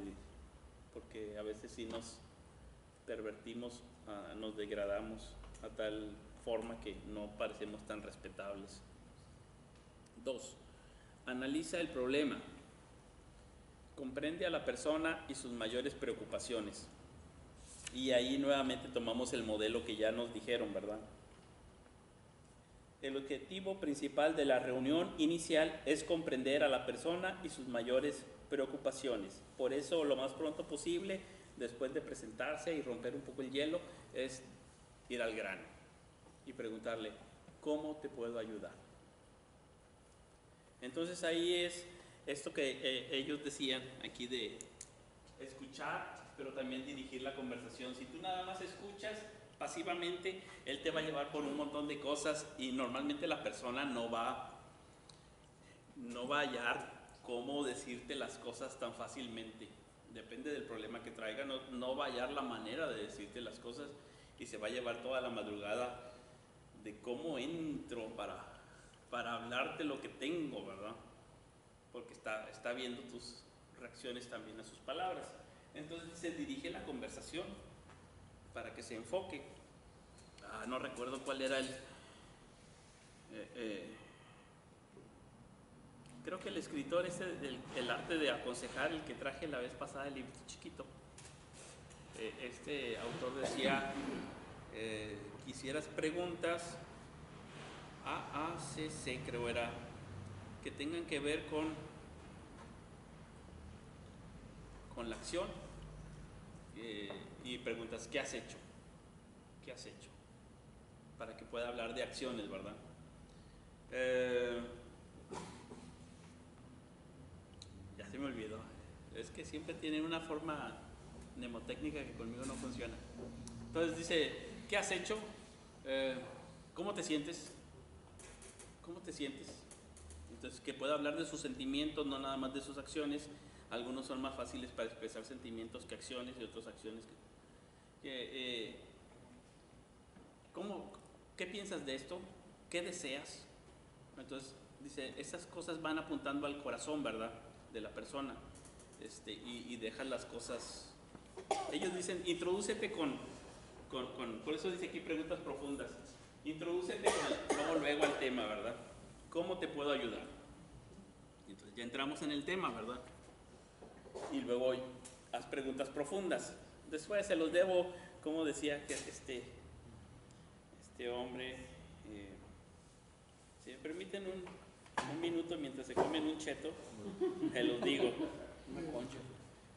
porque a veces sí nos pervertimos, nos degradamos a tal forma que no parecemos tan respetables. 2. Analiza el problema. comprende a la persona y sus mayores preocupaciones. Y ahí nuevamente tomamos el modelo que ya nos dijeron, ¿verdad? El objetivo principal de la reunión inicial es comprender a la persona y sus mayores preocupaciones. Por eso, lo más pronto posible, después de presentarse y romper un poco el hielo, es ir al grano y preguntarle, ¿cómo te puedo ayudar? Entonces ahí es esto que ellos decían aquí de escuchar, pero también dirigir la conversación. Si tú nada más escuchas pasivamente, él te va a llevar por un montón de cosas y normalmente la persona no va a hallar cómo decirte las cosas tan fácilmente. Depende del problema que traiga, no va a hallar la manera de decirte las cosas y se va a llevar toda la madrugada de cómo entro para hablarte lo que tengo, ¿verdad? Porque está viendo tus reacciones también a sus palabras. Entonces se dirige la conversación para que se enfoque. No recuerdo cuál era creo que el escritor ese el arte de aconsejar, el que traje la vez pasada, el libro chiquito, este autor decía, quisieras preguntas AACC, creo era, que tengan que ver con la acción, y preguntas, ¿qué has hecho? ¿Qué has hecho? Para que pueda hablar de acciones, ¿verdad? Ya se me olvidó. Es que siempre tienen una forma mnemotécnica que conmigo no funciona. Entonces dice, ¿qué has hecho? ¿Cómo te sientes? ¿Cómo te sientes? Entonces, que pueda hablar de sus sentimientos, no nada más de sus acciones. Algunos son más fáciles para expresar sentimientos que acciones, y otras acciones ¿qué piensas de esto? ¿Qué deseas? Entonces, dice, esas cosas van apuntando al corazón, ¿verdad? De la persona. Y dejan las cosas. Ellos dicen, introdúcete por eso dice aquí preguntas profundas. Introdúcete luego al tema, ¿verdad? ¿Cómo te puedo ayudar? Entonces ya entramos en el tema, ¿verdad? Y luego haz preguntas profundas. Después se los debo, como decía que este hombre, si me permiten un minuto mientras se comen un cheto, se los digo.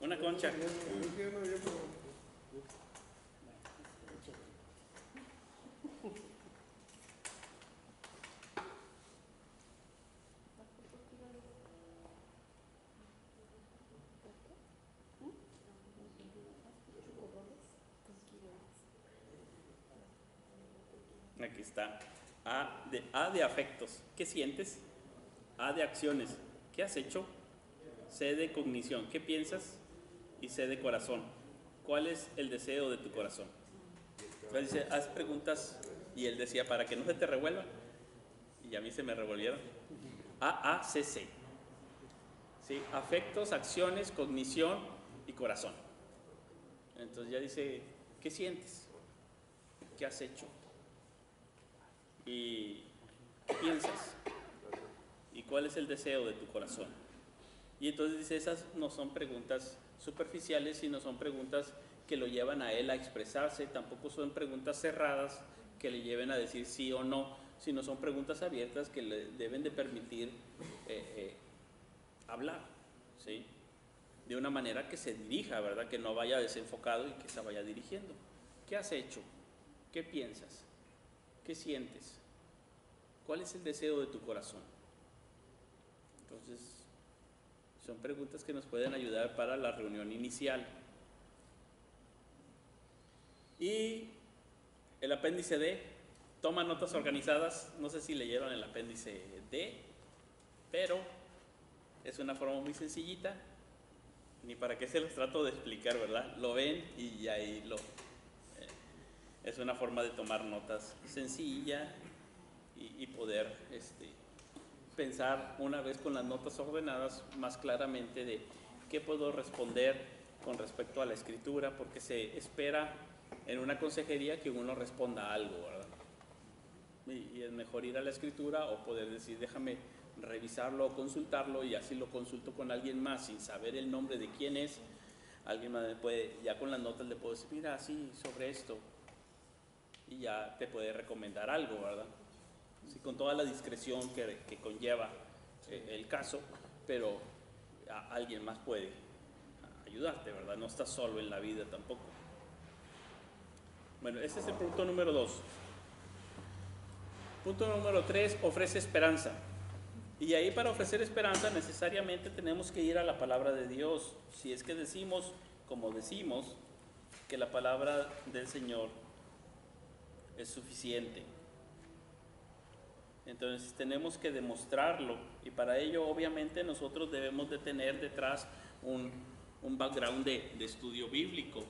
Una concha. Aquí está. A de afectos. ¿Qué sientes? A de acciones. ¿Qué has hecho? C de cognición. ¿Qué piensas? Y C de corazón. ¿Cuál es el deseo de tu corazón? Entonces dice, haz preguntas. Y él decía, para que no se te revuelva. Y a mí se me revolvieron. AACC. ¿Sí? Afectos, acciones, cognición y corazón. Entonces ya dice, ¿qué sientes? ¿Qué has hecho? ¿Y qué piensas? ¿Y cuál es el deseo de tu corazón? Y entonces dice, esas no son preguntas superficiales, sino son preguntas que lo llevan a él a expresarse. Tampoco son preguntas cerradas que le lleven a decir sí o no, sino son preguntas abiertas que le deben de permitir hablar, ¿sí? De una manera que se dirija, ¿verdad? Que no vaya desenfocado y que se vaya dirigiendo. ¿Qué has hecho? ¿Qué piensas? ¿Qué sientes? ¿Cuál es el deseo de tu corazón? Entonces, son preguntas que nos pueden ayudar para la reunión inicial. Y el apéndice D, toma notas organizadas. No sé si leyeron el apéndice D, pero es una forma muy sencillita. Ni para qué se los trato de explicar, ¿verdad? Lo ven y ahí es una forma de tomar notas sencilla y poder pensar una vez con las notas ordenadas más claramente de qué puedo responder con respecto a la escritura, porque se espera en una consejería que uno responda algo, ¿verdad? Y es mejor ir a la escritura o poder decir, déjame revisarlo o consultarlo, y así lo consulto con alguien más sin saber el nombre de quién es, alguien más me puede, ya con las notas le puedo decir, mira, sí, sobre esto, y ya te puede recomendar algo, ¿verdad? Sí, con toda la discreción que conlleva el caso, pero alguien más puede ayudarte, ¿verdad? No estás solo en la vida tampoco. Bueno, ese es el punto número 2. Punto número 3, ofrece esperanza. Y ahí, para ofrecer esperanza necesariamente tenemos que ir a la palabra de Dios. Si es que decimos, como decimos, que la palabra del Señor es suficiente, entonces tenemos que demostrarlo, y para ello obviamente nosotros debemos de tener detrás un background de estudio bíblico.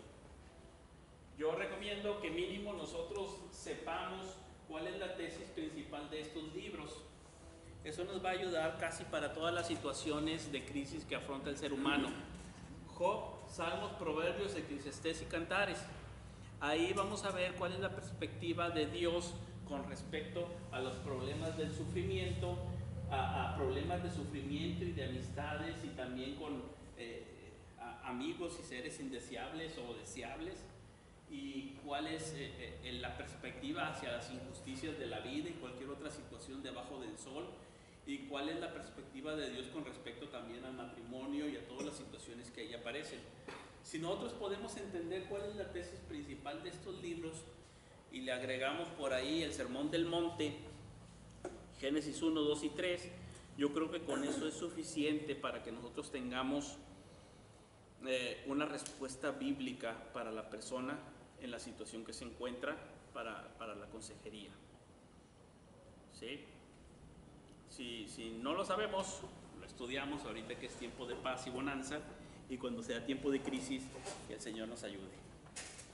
Yo recomiendo que mínimo nosotros sepamos cuál es la tesis principal de estos libros. Eso nos va a ayudar casi para todas las situaciones de crisis que afronta el ser humano. Job, Salmos, Proverbios, Eclesiastés y Cantares. Ahí vamos a ver cuál es la perspectiva de Dios con respecto a los problemas del sufrimiento, a problemas de sufrimiento y de amistades, y también con amigos y seres indeseables o deseables, y cuál es la perspectiva hacia las injusticias de la vida y cualquier otra situación debajo del sol, y cuál es la perspectiva de Dios con respecto también al matrimonio y a todas las situaciones que ahí aparecen. Si nosotros podemos entender cuál es la tesis principal de estos libros y le agregamos por ahí el Sermón del Monte, Génesis 1, 2 y 3, yo creo que con eso es suficiente para que nosotros tengamos una respuesta bíblica para la persona en la situación que se encuentra para la consejería. ¿Sí? Si no lo sabemos, lo estudiamos ahorita que es tiempo de paz y bonanza, y cuando sea tiempo de crisis, que el Señor nos ayude.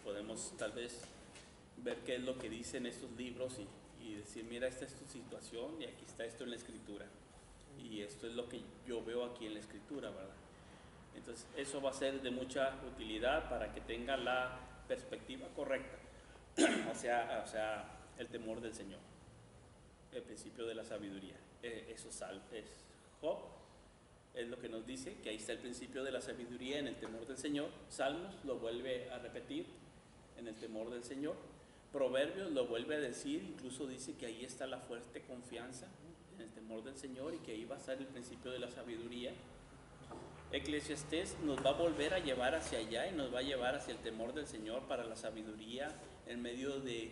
Podemos tal vez ver qué es lo que dicen estos libros y decir, mira, esta es tu situación y aquí está esto en la Escritura. Y esto es lo que yo veo aquí en la Escritura, ¿verdad? Entonces, eso va a ser de mucha utilidad para que tenga la perspectiva correcta, o sea, el temor del Señor, el principio de la sabiduría. Eso es Job, es lo que nos dice, que ahí está el principio de la sabiduría en el temor del Señor. Salmos lo vuelve a repetir, en el temor del Señor. Proverbios lo vuelve a decir, incluso dice que ahí está la fuerte confianza en el temor del Señor y que ahí va a estar el principio de la sabiduría. Eclesiastés nos va a volver a llevar hacia allá y nos va a llevar hacia el temor del Señor para la sabiduría en medio de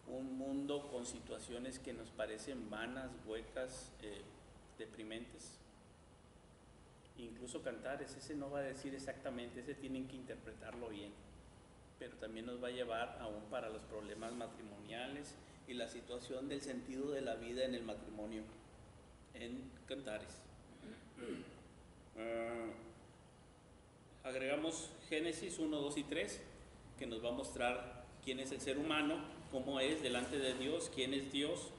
un mundo con situaciones que nos parecen vanas, huecas, deprimentes. Incluso Cantares, ese no va a decir exactamente, ese tienen que interpretarlo bien, pero también nos va a llevar aún para los problemas matrimoniales y la situación del sentido de la vida en el matrimonio en Cantares. Agregamos Génesis 1, 2 y 3, que nos va a mostrar quién es el ser humano, cómo es delante de Dios, quién es Dios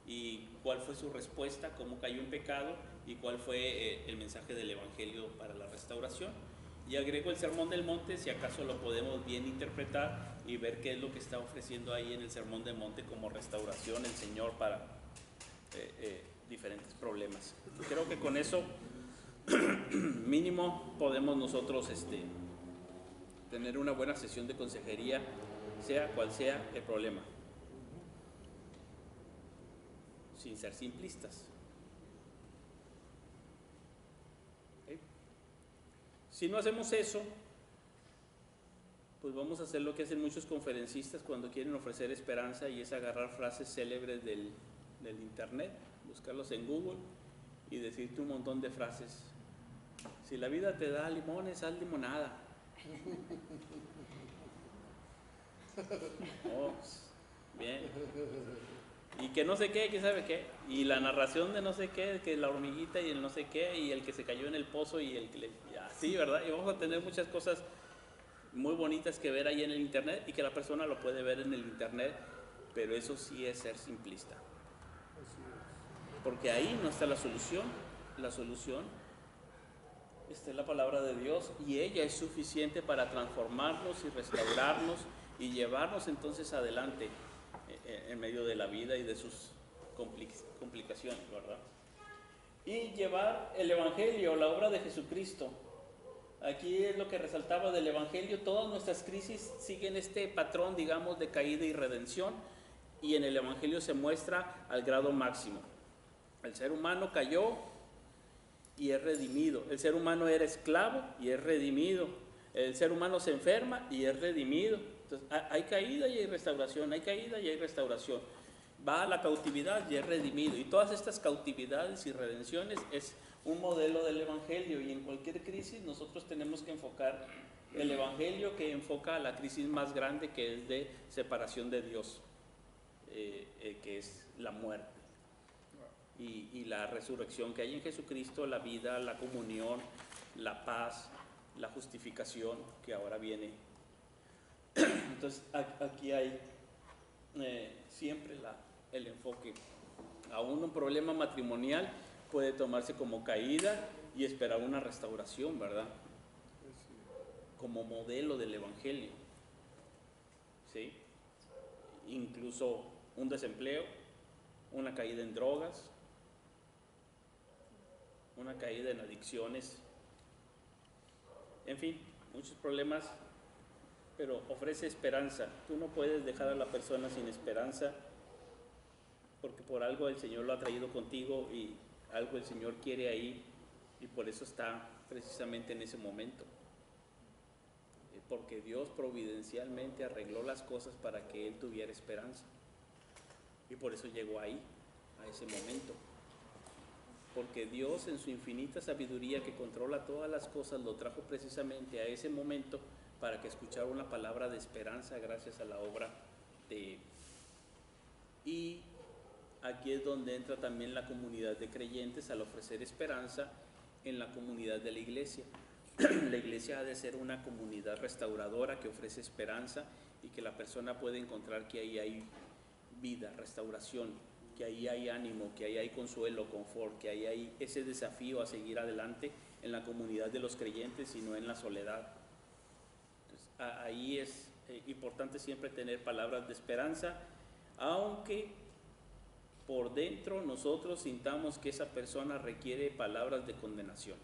y cuál fue su respuesta, cómo cayó en pecado y cuál fue el mensaje del Evangelio para la restauración. Y agrego el Sermón del Monte, si acaso lo podemos bien interpretar y ver qué es lo que está ofreciendo ahí en el Sermón del Monte como restauración el Señor para diferentes problemas. Creo que con eso mínimo podemos nosotros tener una buena sesión de consejería, sea cual sea el problema, sin ser simplistas. ¿Okay? Si no hacemos eso, pues vamos a hacer lo que hacen muchos conferencistas cuando quieren ofrecer esperanza, y es agarrar frases célebres del internet, buscarlos en Google y decirte un montón de frases. Si la vida te da limones, haz limonada. Oh, bien. Y que no sé qué, que sabe qué. Y la narración de no sé qué, que la hormiguita y el no sé qué, y el que se cayó en el pozo y el que le... Así, ¿verdad? Y vamos a tener muchas cosas muy bonitas que ver ahí en el internet y que la persona lo puede ver en el internet, pero eso sí es ser simplista. Porque ahí no está la solución. La solución está en la palabra de Dios y ella es suficiente para transformarnos y restaurarnos y llevarnos entonces adelante en medio de la vida y de sus complicaciones, ¿verdad? y llevar el Evangelio, la obra de Jesucristo. Aquí es lo que resaltaba del Evangelio. Todas nuestras crisis siguen este patrón, digamos, de caída y redención, y en el Evangelio se muestra al grado máximo. El ser humano cayó y es redimido. El ser humano era esclavo y es redimido. El ser humano se enferma y es redimido. Entonces, hay caída y hay restauración, hay caída y hay restauración. Va a la cautividad y es redimido. Y todas estas cautividades y redenciones es un modelo del Evangelio, y en cualquier crisis nosotros tenemos que enfocar el Evangelio, que enfoca a la crisis más grande, que es de separación de Dios, que es la muerte, y la resurrección que hay en Jesucristo, la vida, la comunión, la paz, la justificación que ahora viene. Entonces aquí hay siempre el enfoque. Aún un problema matrimonial puede tomarse como caída y esperar una restauración, ¿verdad? Como modelo del Evangelio, ¿sí? Incluso un desempleo, una caída en drogas, una caída en adicciones, en fin, muchos problemas, pero ofrece esperanza. Tú no puedes dejar a la persona sin esperanza, porque por algo el Señor lo ha traído contigo y algo el Señor quiere ahí, y por eso está precisamente en ese momento. Porque Dios providencialmente arregló las cosas para que él tuviera esperanza. Y por eso llegó ahí, a ese momento. Porque Dios, en su infinita sabiduría que controla todas las cosas, lo trajo precisamente a ese momento para que escuchara una palabra de esperanza gracias a la obra de él. Y aquí es donde entra también la comunidad de creyentes al ofrecer esperanza en la comunidad de la iglesia. La iglesia ha de ser una comunidad restauradora que ofrece esperanza, y que la persona puede encontrar que ahí hay vida, restauración, que ahí hay ánimo, que ahí hay consuelo, confort, que ahí hay ese desafío a seguir adelante en la comunidad de los creyentes y no en la soledad. Entonces, ahí es importante siempre tener palabras de esperanza, aunque por dentro nosotros sintamos que esa persona requiere palabras de condenación.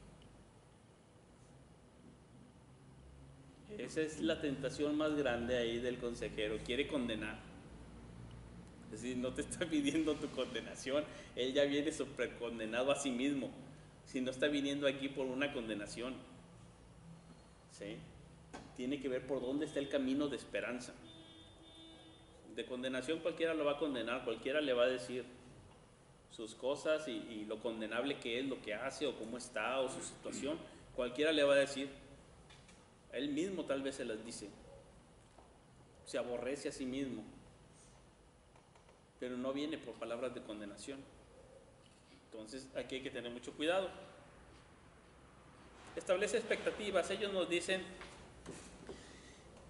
Esa es la tentación más grande ahí del consejero, quiere condenar. Es decir, no te está pidiendo tu condenación, él ya viene súper condenado a sí mismo, si no está viniendo aquí por una condenación. ¿Sí? Tiene que ver por dónde está el camino de esperanza. De condenación cualquiera lo va a condenar, cualquiera le va a decir sus cosas y lo condenable que es, lo que hace o cómo está o su situación, cualquiera le va a decir. Él mismo tal vez se las dice, se aborrece a sí mismo, pero no viene por palabras de condenación. Entonces aquí hay que tener mucho cuidado. Establece expectativas. Ellos nos dicen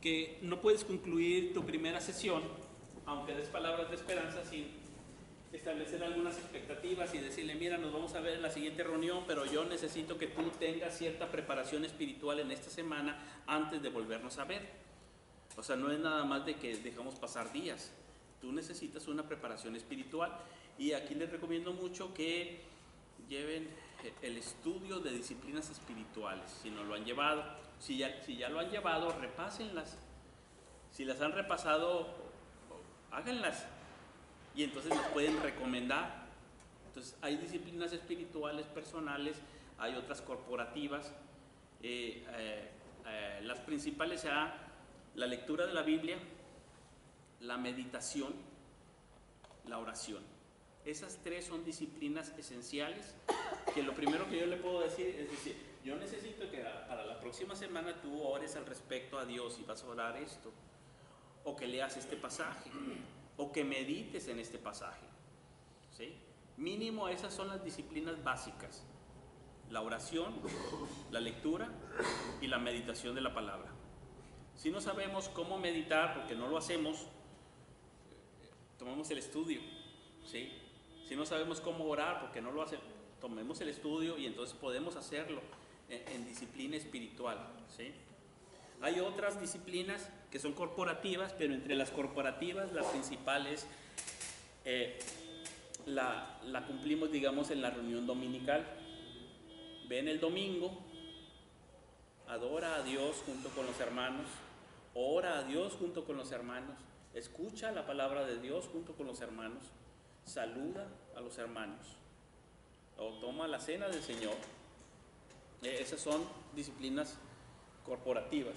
que no puedes concluir tu primera sesión, aunque des palabras de esperanza, sin establecer algunas expectativas y decirle, mira, nos vamos a ver en la siguiente reunión, pero yo necesito que tú tengas cierta preparación espiritual en esta semana antes de volvernos a ver. O sea, no es nada más de que dejamos pasar días. Tú necesitas una preparación espiritual, y aquí les recomiendo mucho que lleven el estudio de disciplinas espirituales, si no lo han llevado. Si ya lo han llevado, repásenlas. Si las han repasado, háganlas, y entonces las pueden recomendar. Entonces hay disciplinas espirituales personales, hay otras corporativas. Las principales serán la lectura de la Biblia, la meditación, la oración. Esas tres son disciplinas esenciales, que lo primero que yo le puedo decir es decir, yo necesito que para la próxima semana tú ores al respecto a Dios y vas a orar esto, o que leas este pasaje, o que medites en este pasaje, ¿sí? Mínimo esas son las disciplinas básicas: la oración, la lectura y la meditación de la palabra. Si no sabemos cómo meditar, porque no lo hacemos, tomemos el estudio, ¿sí? Si no sabemos cómo orar, porque no lo hacemos, tomemos el estudio, y entonces podemos hacerlo en disciplina espiritual, ¿sí? Hay otras disciplinas que son corporativas, pero entre las corporativas la principal es la cumplimos, digamos, en la reunión dominical. Ven el domingo, adora a Dios junto con los hermanos, ora a Dios junto con los hermanos, escucha la palabra de Dios junto con los hermanos, saluda a los hermanos o toma la cena del Señor. Esas son disciplinas corporativas.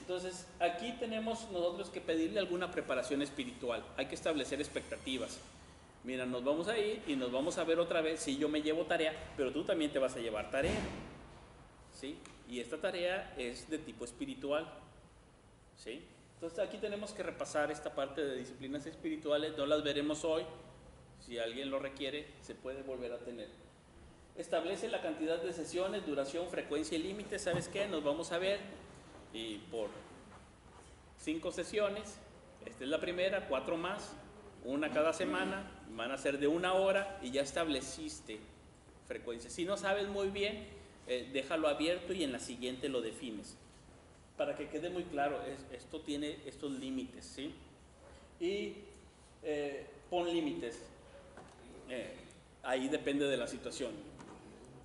Entonces, aquí tenemos nosotros que pedirle alguna preparación espiritual. Hay que establecer expectativas. Mira, nos vamos a ir y nos vamos a ver otra vez. Sí, yo me llevo tarea, pero tú también te vas a llevar tarea, ¿sí? Y esta tarea es de tipo espiritual, ¿sí? Entonces, aquí tenemos que repasar esta parte de disciplinas espirituales. No las veremos hoy. Si alguien lo requiere, se puede volver a tener. Establece la cantidad de sesiones, duración, frecuencia y límite. ¿Sabes qué? Nos vamos a ver y por 5 sesiones, esta es la primera, 4 más, una cada semana, van a ser de 1 hora y ya estableciste frecuencia. Si no sabes muy bien, déjalo abierto y en la siguiente lo defines, para que quede muy claro, esto tiene estos límites, ¿sí? Y pon límites, ahí depende de la situación,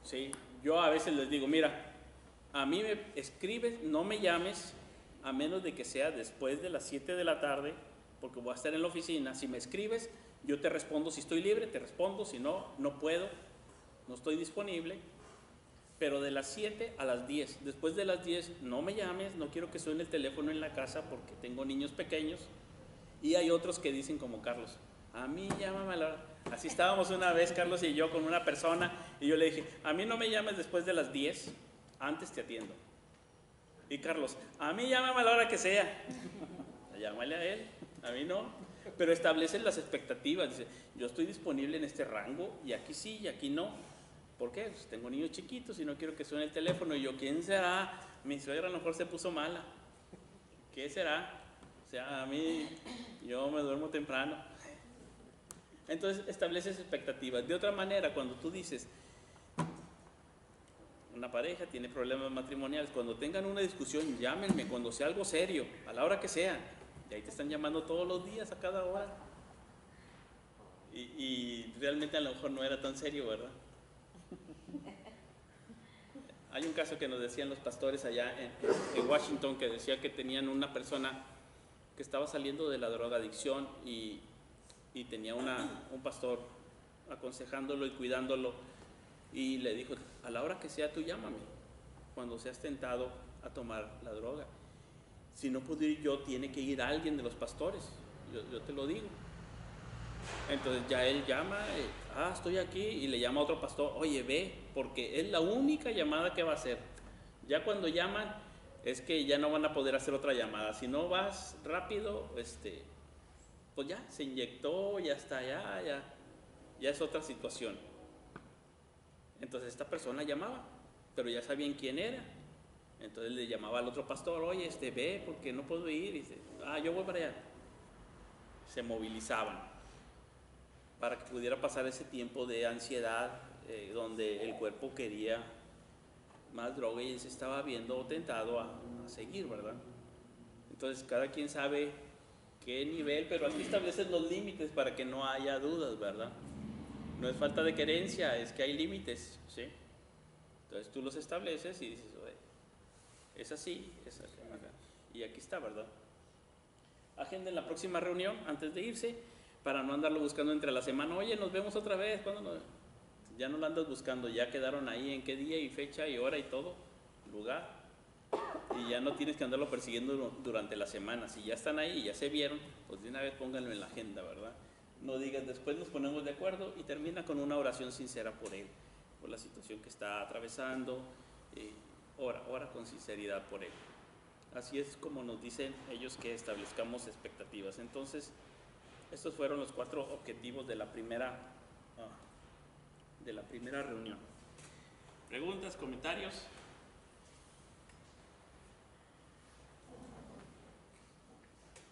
¿sí? Yo a veces les digo, mira, a mí me escribes, no me llames, a menos de que sea después de las 7 de la tarde, porque voy a estar en la oficina. Si me escribes, yo te respondo si estoy libre, te respondo, si no, no puedo, no estoy disponible, pero de las 7 a las 10, después de las 10 no me llames, no quiero que suene el teléfono en la casa porque tengo niños pequeños. Y hay otros que dicen como Carlos, a mí llámame a la hora. Así estábamos una vez Carlos y yo con una persona y yo le dije, a mí no me llames después de las 10, antes te atiendo. Y Carlos, a mí llámame a la hora que sea. Llámale a él, a mí no. Pero establecen las expectativas. Dice, yo estoy disponible en este rango y aquí sí y aquí no. ¿Por qué? Pues tengo niños chiquitos y no quiero que suene el teléfono. Y yo, ¿quién será? Mi suegra a lo mejor se puso mala. ¿Qué será? O sea, a mí, yo me duermo temprano. Entonces estableces expectativas. De otra manera, cuando tú dices, una pareja tiene problemas matrimoniales, cuando tengan una discusión, llámenme, cuando sea algo serio, a la hora que sea. Y ahí te están llamando todos los días, a cada hora. Y realmente a lo mejor no era tan serio, ¿verdad? Hay un caso que nos decían los pastores allá en Washington, que decía que tenían una persona que estaba saliendo de la drogadicción y tenía un pastor aconsejándolo y cuidándolo, y le dijo, a la hora que sea tú llámame, cuando seas tentado a tomar la droga. Si no puedo ir yo, tiene que ir alguien de los pastores, yo te lo digo. Entonces ya él llama, estoy aquí, y le llama a otro pastor, oye, ve, porque es la única llamada que va a hacer. Ya cuando llaman, es que ya no van a poder hacer otra llamada. Si no vas rápido, pues ya se inyectó, ya está, ya es otra situación. Entonces esta persona llamaba, pero ya sabían quién era. Entonces le llamaba al otro pastor, oye, ve, porque no puedo ir. Y dice, yo voy para allá. Se movilizaban para que pudiera pasar ese tiempo de ansiedad, donde el cuerpo quería más droga y él se estaba viendo tentado a seguir, ¿verdad? Entonces cada quien sabe qué nivel, pero aquí estableces los límites para que no haya dudas, ¿verdad? No es falta de querencia, es que hay límites, ¿sí? Entonces tú los estableces y dices, oye, es así, y aquí está, ¿verdad? Agenden la próxima reunión antes de irse, para no andarlo buscando entre la semana. Oye, nos vemos otra vez, ¿cuándo nos? Ya no lo andas buscando, ya quedaron ahí en qué día y fecha y hora y todo, lugar, y ya no tienes que andarlo persiguiendo durante la semana. Si ya están ahí y ya se vieron, pues de una vez pónganlo en la agenda, ¿verdad? No digas, después nos ponemos de acuerdo, y termina con una oración sincera por él, por la situación que está atravesando, ora con sinceridad por él. Así es como nos dicen ellos que establezcamos expectativas. Entonces, estos fueron los 4 objetivos de la primera reunión. ¿Preguntas, comentarios?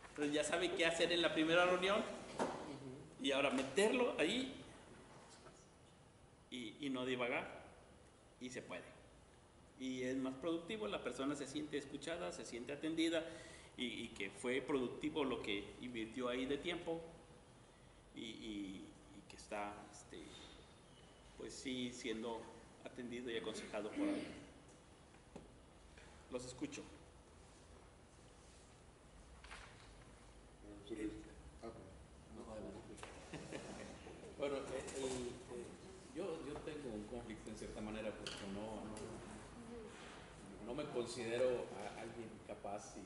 Entonces ya saben qué hacer en la primera reunión, y ahora meterlo ahí y no divagar, y se puede. Y es más productivo, la persona se siente escuchada, se siente atendida, y que fue productivo lo que invirtió ahí de tiempo, y que está pues sí siendo atendido y aconsejado por alguien. Los escucho. Bueno, yo tengo un conflicto en cierta manera porque no me considero alguien capaz y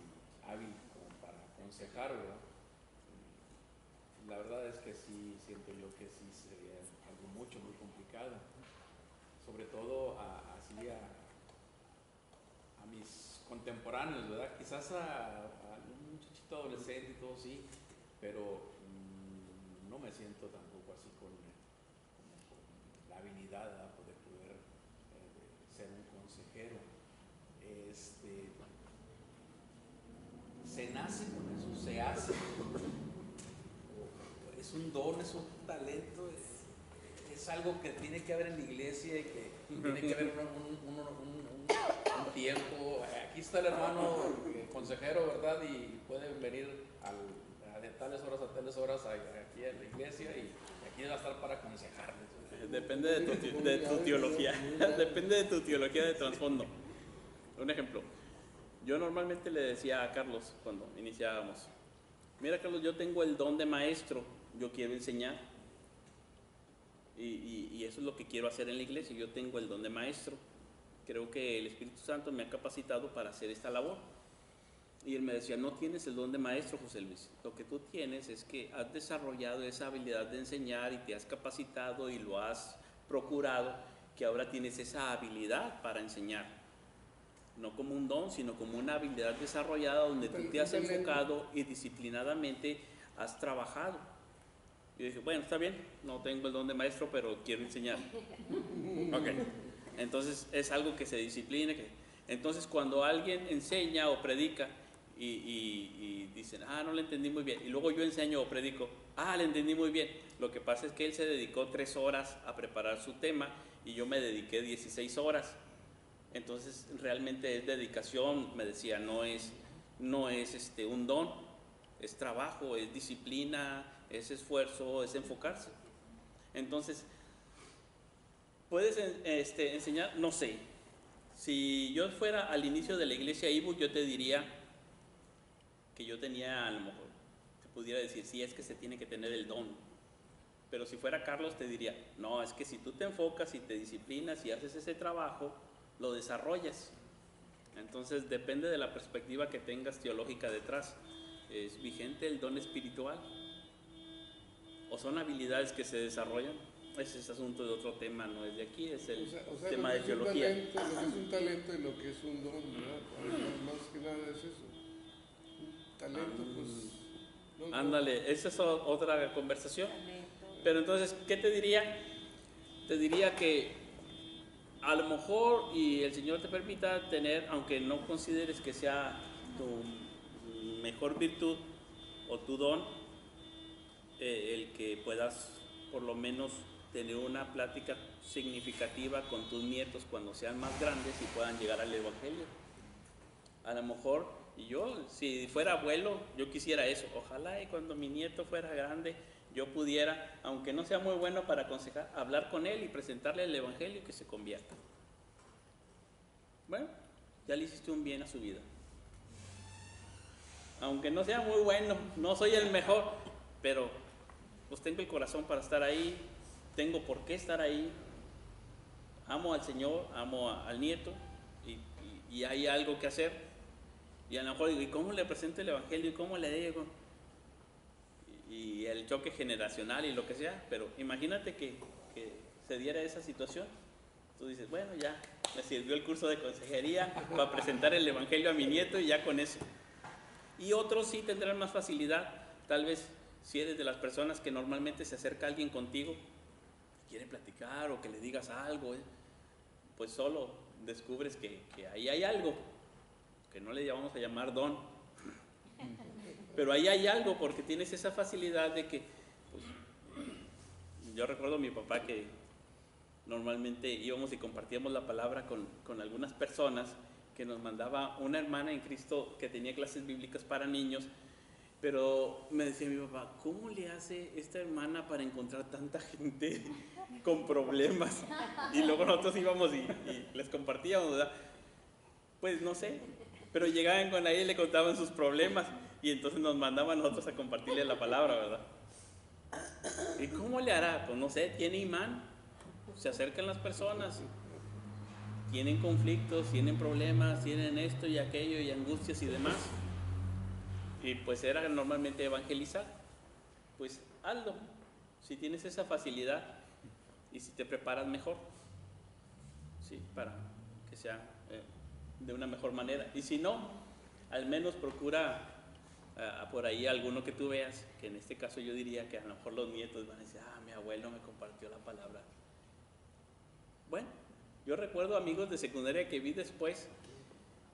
hábil como para aconsejar, ¿verdad? La verdad es que sí siento yo que sí sería algo muy complicado, sobre todo a mis contemporáneos, ¿verdad? Quizás a un muchachito adolescente y todo sí, pero no me siento tampoco así con la habilidad, ¿verdad? De poder ser un consejero. Se nace con eso, se hace. Es un don, es un talento, es algo que tiene que haber en la iglesia y que tiene que haber un tiempo. Aquí está el hermano consejero, ¿verdad? Y pueden venir de tales horas a tales horas aquí a la iglesia y aquí va a estar para aconsejarles. Depende de tu teología, depende de tu teología de trasfondo. Un ejemplo, yo normalmente le decía a Carlos cuando iniciábamos, mira Carlos, yo tengo el don de maestro, yo quiero enseñar y eso es lo que quiero hacer en la iglesia, yo tengo el don de maestro, creo que el Espíritu Santo me ha capacitado para hacer esta labor. Y él me decía, no tienes el don de maestro, José Luis, lo que tú tienes es que has desarrollado esa habilidad de enseñar y te has capacitado y lo has procurado, que ahora tienes esa habilidad para enseñar, no como un don, sino como una habilidad desarrollada donde tú te has enfocado y disciplinadamente has trabajado. Y dije, bueno, está bien, no tengo el don de maestro, pero quiero enseñar. Ok, entonces es algo que se discipline. Entonces cuando alguien enseña o predica y dicen, no le entendí muy bien, y luego yo enseño o predico, le entendí muy bien. Lo que pasa es que él se dedicó 3 horas a preparar su tema y yo me dediqué 16 horas. Entonces realmente es dedicación, me decía, no es un don, es trabajo, es disciplina, es esfuerzo, es enfocarse. Entonces, ¿puedes enseñar? No sé. Si yo fuera al inicio de la iglesia Ibu, yo te diría que yo tenía, a lo mejor, te pudiera decir, sí, es que se tiene que tener el don. Pero si fuera Carlos, te diría, no, es que si tú te enfocas y te disciplinas y haces ese trabajo, lo desarrollas. Entonces depende de la perspectiva que tengas teológica detrás. ¿Es vigente el don espiritual? ¿O son habilidades que se desarrollan? Ese es asunto de otro tema, no es de aquí, es el tema de teología. Lo que es un talento y lo que es un don, ¿verdad? Más que nada es eso. Un talento, pues... Ándale, esa es otra conversación. Pero entonces, ¿qué te diría? Te diría que a lo mejor, y el Señor te permita tener, aunque no consideres que sea tu mejor virtud o tu don, el que puedas por lo menos tener una plática significativa con tus nietos cuando sean más grandes y puedan llegar al Evangelio. A lo mejor, y yo, si fuera abuelo, yo quisiera eso. Ojalá y cuando mi nieto fuera grande, yo pudiera, aunque no sea muy bueno para aconsejar, hablar con él y presentarle el Evangelio y que se convierta. Bueno, ya le hiciste un bien a su vida. Aunque no sea muy bueno, no soy el mejor, pero pues tengo el corazón para estar ahí, tengo por qué estar ahí. Amo al Señor, amo al nieto y hay algo que hacer. Y a lo mejor digo, ¿y cómo le presento el Evangelio? ¿Y cómo le digo? Y el choque generacional y lo que sea, pero imagínate que se diera esa situación. Tú dices, bueno, ya me sirvió el curso de consejería para presentar el Evangelio a mi nieto y ya con eso. Y otros sí tendrán más facilidad, tal vez si eres de las personas que normalmente se acerca alguien contigo, quiere platicar o que le digas algo, pues solo descubres que ahí hay algo, que no le vamos a llamar don, pero ahí hay algo porque tienes esa facilidad de que, pues, yo recuerdo a mi papá que normalmente íbamos y compartíamos la palabra con algunas personas, que nos mandaba una hermana en Cristo que tenía clases bíblicas para niños Pero me decía mi papá, ¿cómo le hace esta hermana para encontrar tanta gente con problemas? Y luego nosotros íbamos y les compartíamos, ¿verdad? Pues no sé, pero llegaban con ella y le contaban sus problemas y entonces nos mandaban a nosotros a compartirle la palabra, ¿verdad? ¿Y cómo le hará? Pues no sé, tiene imán, se acercan las personas, tienen conflictos, tienen problemas, tienen esto y aquello y angustias y demás. Y pues era normalmente evangelizar. Pues hazlo, si tienes esa facilidad y si te preparas mejor, ¿sí? Para que sea de una mejor manera. Y si no, al menos procura por ahí alguno que tú veas, que en este caso yo diría que a lo mejor los nietos van a decir, mi abuelo me compartió la palabra. Bueno, yo recuerdo amigos de secundaria que vi después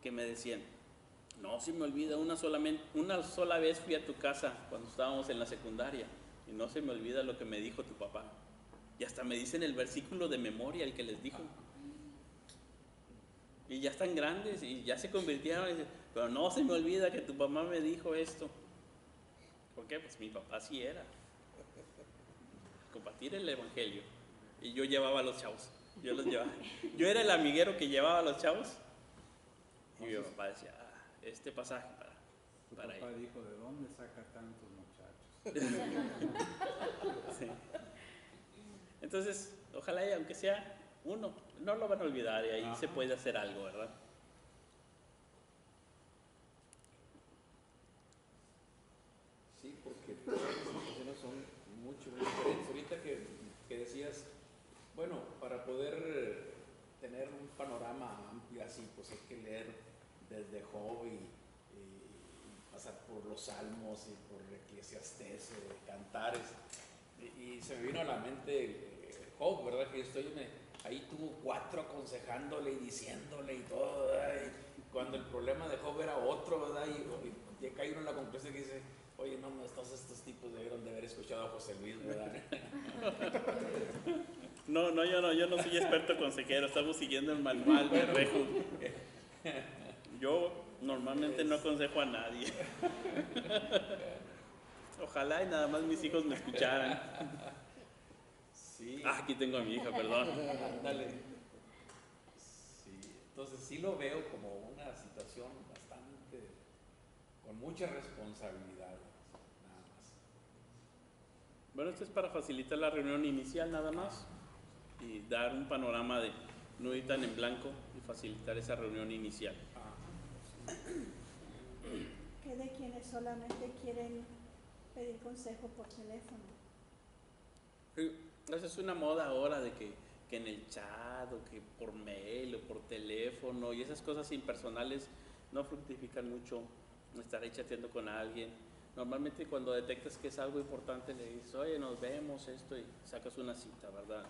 que me decían, no se me olvida, una sola vez fui a tu casa cuando estábamos en la secundaria y no se me olvida lo que me dijo tu papá. Y hasta me dicen el versículo de memoria, el que les dijo. Y ya están grandes y ya se convirtieron, pero no se me olvida que tu mamá me dijo esto. ¿Por qué? Pues mi papá sí era. Compartir el evangelio. Y yo llevaba a los chavos. Yo los llevaba. Yo era el amiguero que llevaba a los chavos. Y mi papá decía, este pasaje para papá ellos. dijo, ¿de dónde saca tantos muchachos? Sí. Entonces, ojalá y aunque sea uno, no lo van a olvidar y ahí se puede hacer algo, ¿verdad? Sí, porque las situaciones son mucho, muy diferentes. Ahorita que decías, bueno, para poder tener un panorama amplio así, pues hay que leer desde Job y pasar por los Salmos y por Eclesiastés, Cantares. Y se me vino a la mente Job, ¿verdad? Que ahí tuvo 4 aconsejándole y diciéndole y todo, ¿verdad? Y cuando el problema de Job era otro, ¿verdad? Y ya cae uno en la conclusión que dice, oye, no, todos estos tipos debieron de haber escuchado a José Luis, ¿verdad? No, yo no soy experto consejero, estamos siguiendo el manual de Reju. Yo normalmente no aconsejo a nadie. Ojalá y nada más mis hijos me escucharan. Sí. Aquí tengo a mi hija, perdón. Ándale. Sí, entonces sí lo veo como una situación bastante, con mucha responsabilidad, nada más. Bueno, esto es para facilitar la reunión inicial nada más y dar un panorama de no ir tan en blanco y facilitar esa reunión inicial. ¿Qué de quienes solamente quieren pedir consejo por teléfono? Esa es una moda ahora de que en el chat o que por mail o por teléfono y esas cosas impersonales no fructifican mucho estar ahí chateando con alguien. Normalmente cuando detectas que es algo importante le dices, oye, nos vemos esto y sacas una cita, ¿verdad?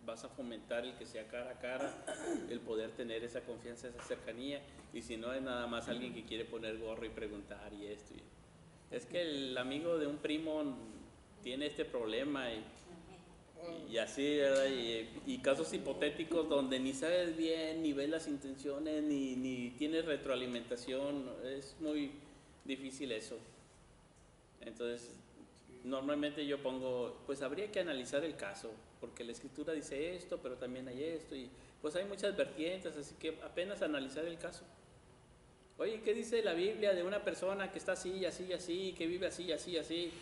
Vas a fomentar el que sea cara a cara, el poder tener esa confianza, esa cercanía, y si no es nada más alguien que quiere poner gorro y preguntar y esto. Es que el amigo de un primo tiene este problema y así, ¿verdad? Y casos hipotéticos donde ni sabes bien, ni ves las intenciones, ni tienes retroalimentación, es muy difícil eso. Entonces, normalmente yo pongo, pues habría que analizar el caso, porque la escritura dice esto, pero también hay esto, y pues hay muchas vertientes, así que apenas analizar el caso. Oye, ¿qué dice la Biblia de una persona que está así, así, así, que vive así, así, así?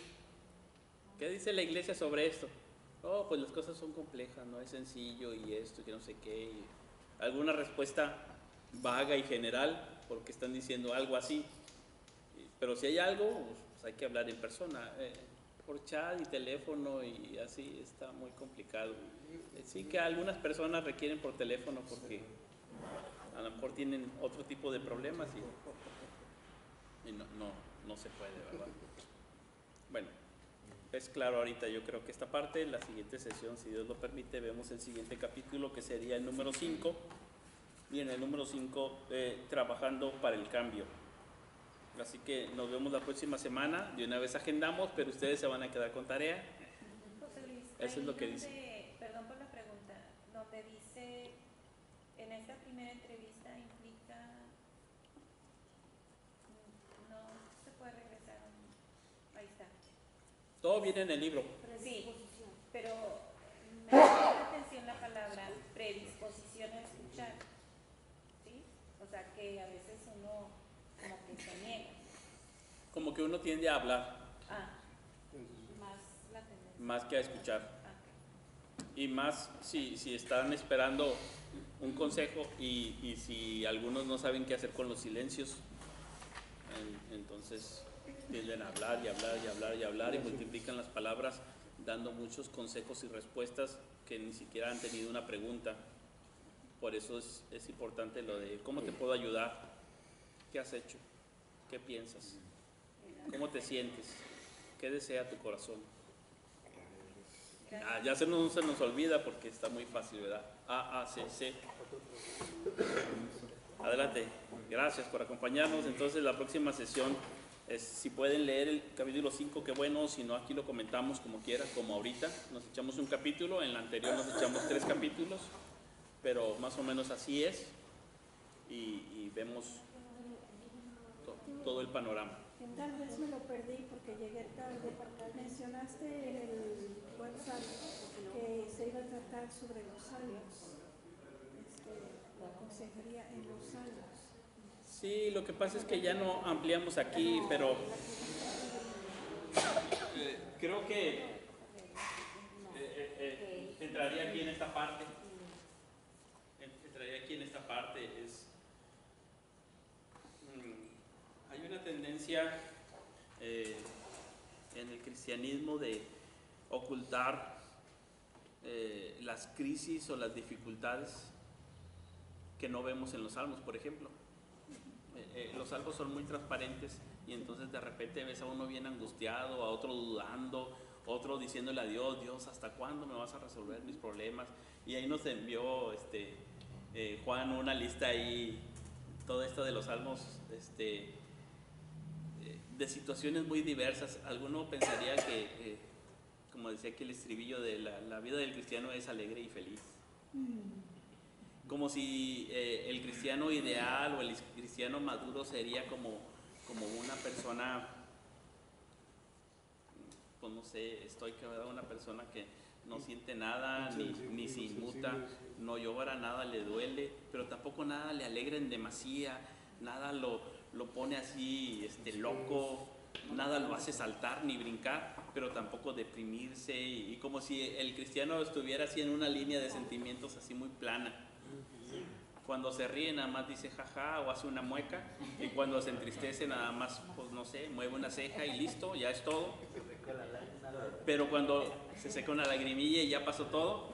¿Qué dice la iglesia sobre esto? Oh, pues las cosas son complejas, no es sencillo y esto, y que no sé qué. Y alguna respuesta vaga y general, porque están diciendo algo así. Pero si hay algo, pues hay que hablar en persona. Por chat y teléfono y así está muy complicado. Sí que algunas personas requieren por teléfono porque a lo mejor tienen otro tipo de problemas y no se puede, ¿verdad? Bueno, es claro ahorita yo creo que esta parte, la siguiente sesión, si Dios lo permite, vemos el siguiente capítulo que sería el número 5 y en el número 5 trabajando para el cambio. Así que nos vemos la próxima semana, de una vez agendamos, pero ustedes se van a quedar con tarea. José Luis, Eso es lo que dice. Perdón por la pregunta, donde dice, en esta primera entrevista implica, no se puede regresar. Todo viene en el libro. Sí, pero me llama la atención la palabra predisposición a escuchar, ¿sí? O sea, que a veces uno como que se niega. Como que uno tiende a hablar Ah, más la tendencia. más que a escuchar. Ah, Y más si están esperando un consejo y si algunos no saben qué hacer con los silencios, entonces tienden a hablar y hablar y hablar y hablar y multiplican las palabras dando muchos consejos y respuestas que ni siquiera han tenido una pregunta. Por eso es importante lo de ¿cómo te puedo ayudar? ¿Qué has hecho? ¿Qué piensas? ¿Cómo te sientes? ¿Qué desea tu corazón? Ya se nos olvida porque está muy fácil, ¿verdad? C. Adelante. Gracias por acompañarnos. Entonces la próxima sesión, si pueden leer el capítulo 5, qué bueno. Si no, aquí lo comentamos como quiera, como ahorita. Nos echamos un capítulo, en la anterior nos echamos 3 capítulos, pero más o menos así es. Y vemos todo el panorama. Tal vez me lo perdí porque llegué tarde. Mencionaste en el WhatsApp que se iba a tratar sobre los salmos, la consejería en los salmos. Sí, lo que pasa es que ya no ampliamos aquí, pero creo que entraría aquí en esta parte. Hay una tendencia en el cristianismo de ocultar las crisis o las dificultades que no vemos en los salmos, por ejemplo. Los salmos son muy transparentes y entonces de repente ves a uno bien angustiado, a otro dudando, otro diciéndole a Dios, Dios, ¿hasta cuándo me vas a resolver mis problemas? Y ahí nos envió Juan una lista ahí, todo esto de los salmos, de situaciones muy diversas. Alguno pensaría que, como decía aquí el estribillo, de la vida del cristiano es alegre y feliz. Como si el cristiano ideal o el cristiano maduro sería como una persona, pues no sé, estoica, ¿verdad? Una persona que no siente nada, ni se inmuta, no llora, nada le duele, pero tampoco nada le alegra en demasía, nada lo pone así loco, nada lo hace saltar ni brincar, pero tampoco deprimirse, y como si el cristiano estuviera así en una línea de sentimientos así muy plana. Cuando se ríe nada más dice jaja o hace una mueca, y cuando se entristece nada más, pues no sé, mueve una ceja y listo, ya es todo. Pero cuando se seca una lagrimilla y ya pasó todo.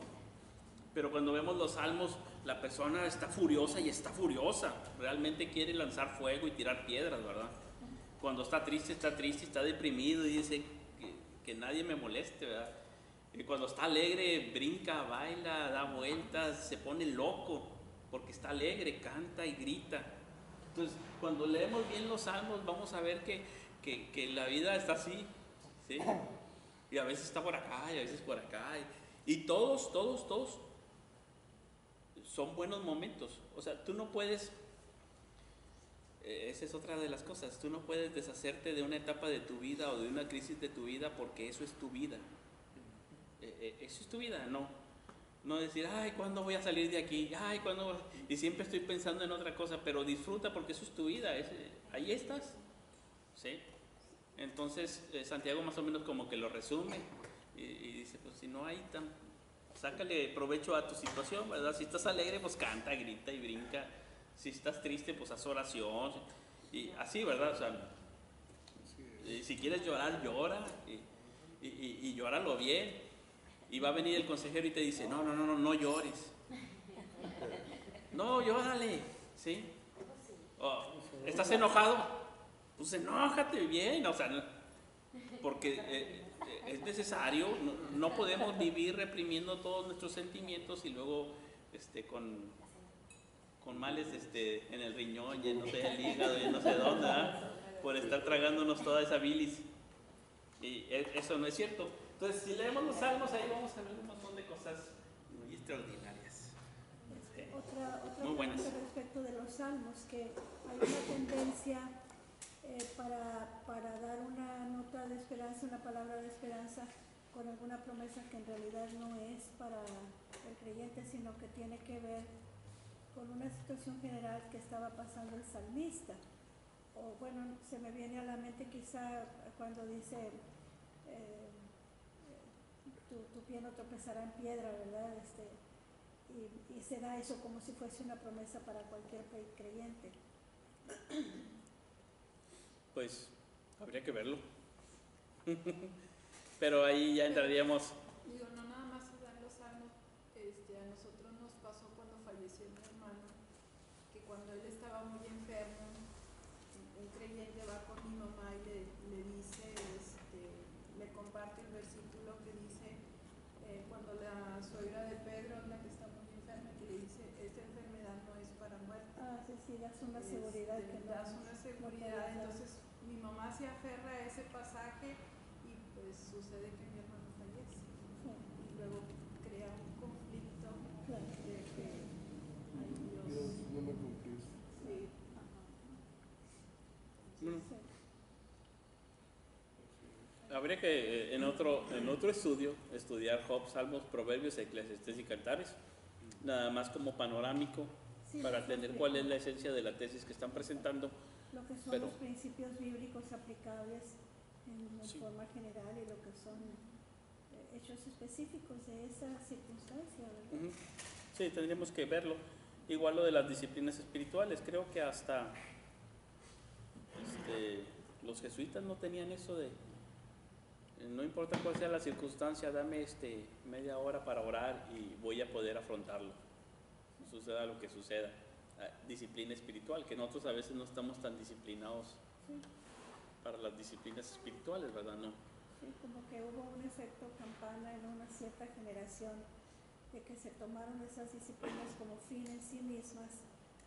Pero cuando vemos los salmos, la persona está furiosa y está furiosa, realmente quiere lanzar fuego y tirar piedras, ¿verdad? Cuando está triste, está deprimido y dice que nadie me moleste, ¿verdad? Y cuando está alegre, brinca, baila, da vueltas, se pone loco porque está alegre, canta y grita. Entonces, cuando leemos bien los salmos, vamos a ver que la vida está así, ¿sí? Y a veces está por acá y a veces por acá. Y todos son buenos momentos. O sea, tú no puedes, esa es otra de las cosas, tú no puedes deshacerte de una etapa de tu vida o de una crisis de tu vida porque eso es tu vida. Eso es tu vida, no decir, ay, ¿cuándo voy a salir de aquí? Ay, ¿cuándo? Y siempre estoy pensando en otra cosa, pero disfruta porque eso es tu vida, ahí estás, ¿sí? Entonces, Santiago más o menos como que lo resume y dice, pues si no hay sácale provecho a tu situación, ¿verdad? Si estás alegre, pues canta, grita y brinca. Si estás triste, pues haz oración. Y así, ¿verdad? O sea, si quieres llorar, llora y llóralo bien. Y va a venir el consejero y te dice, no llores. No, llórale, ¿sí? ¿Estás enojado? Pues enójate bien, o sea, porque es necesario, no podemos vivir reprimiendo todos nuestros sentimientos y luego con males en el riñón, no sé, el hígado, y no sé dónde, ¿verdad? Por estar tragándonos toda esa bilis. Y eso no es cierto. Entonces, si leemos los salmos, ahí vamos a ver un montón de cosas muy extraordinarias. Otra muy buenas. pregunta respecto de los salmos, que hay una tendencia para dar una nota de esperanza, una palabra de esperanza con alguna promesa que en realidad no es para el creyente, sino que tiene que ver con una situación general que estaba pasando el salmista. O bueno, se me viene a la mente quizá cuando dice tu pie no tropezará en piedra, ¿verdad? Y se da eso como si fuese una promesa para cualquier creyente. Pues habría que verlo. Pero ahí ya entraríamos. Digo, no nada más se dan los salmos, a nosotros nos pasó cuando falleció mi hermano, que cuando él estaba muy enfermo, un creyente va con mi mamá y le dice, le comparte el versículo que dice, cuando la suegra de Pedro, la que está muy enferma, que le dice, esta enfermedad no es para muerte. Ah, sí, sí, das una seguridad que no. Das una seguridad, entonces mi mamá se aferra a ese pasaje y pues sucede que mi hermano fallece. Sí. Y luego crea un conflicto Claro. de que, ay Dios, Dios, no me cumpliste. sí. Bueno, Sí. habría que en otro estudio estudiar Job, Salmos, Proverbios, Eclesiastés y Cantares, nada más como panorámico, Sí, para lo entender que- cuál es la esencia de la tesis que están presentando. Lo que son Pero- los principios bíblicos aplicables en Sí. forma general y lo que son hechos específicos de esa circunstancia, ¿verdad? Ujú. Sí, tendríamos que verlo. Igual lo de las disciplinas espirituales, creo que hasta los jesuitas no tenían eso de no importa cuál sea la circunstancia, dame media hora para orar y voy a poder afrontarlo, suceda lo que suceda. Disciplina espiritual, que nosotros a veces no estamos tan disciplinados Sí, para las disciplinas espirituales, ¿verdad? No. sí, como que hubo un efecto campana en una cierta generación de que se tomaron esas disciplinas como fin en sí mismas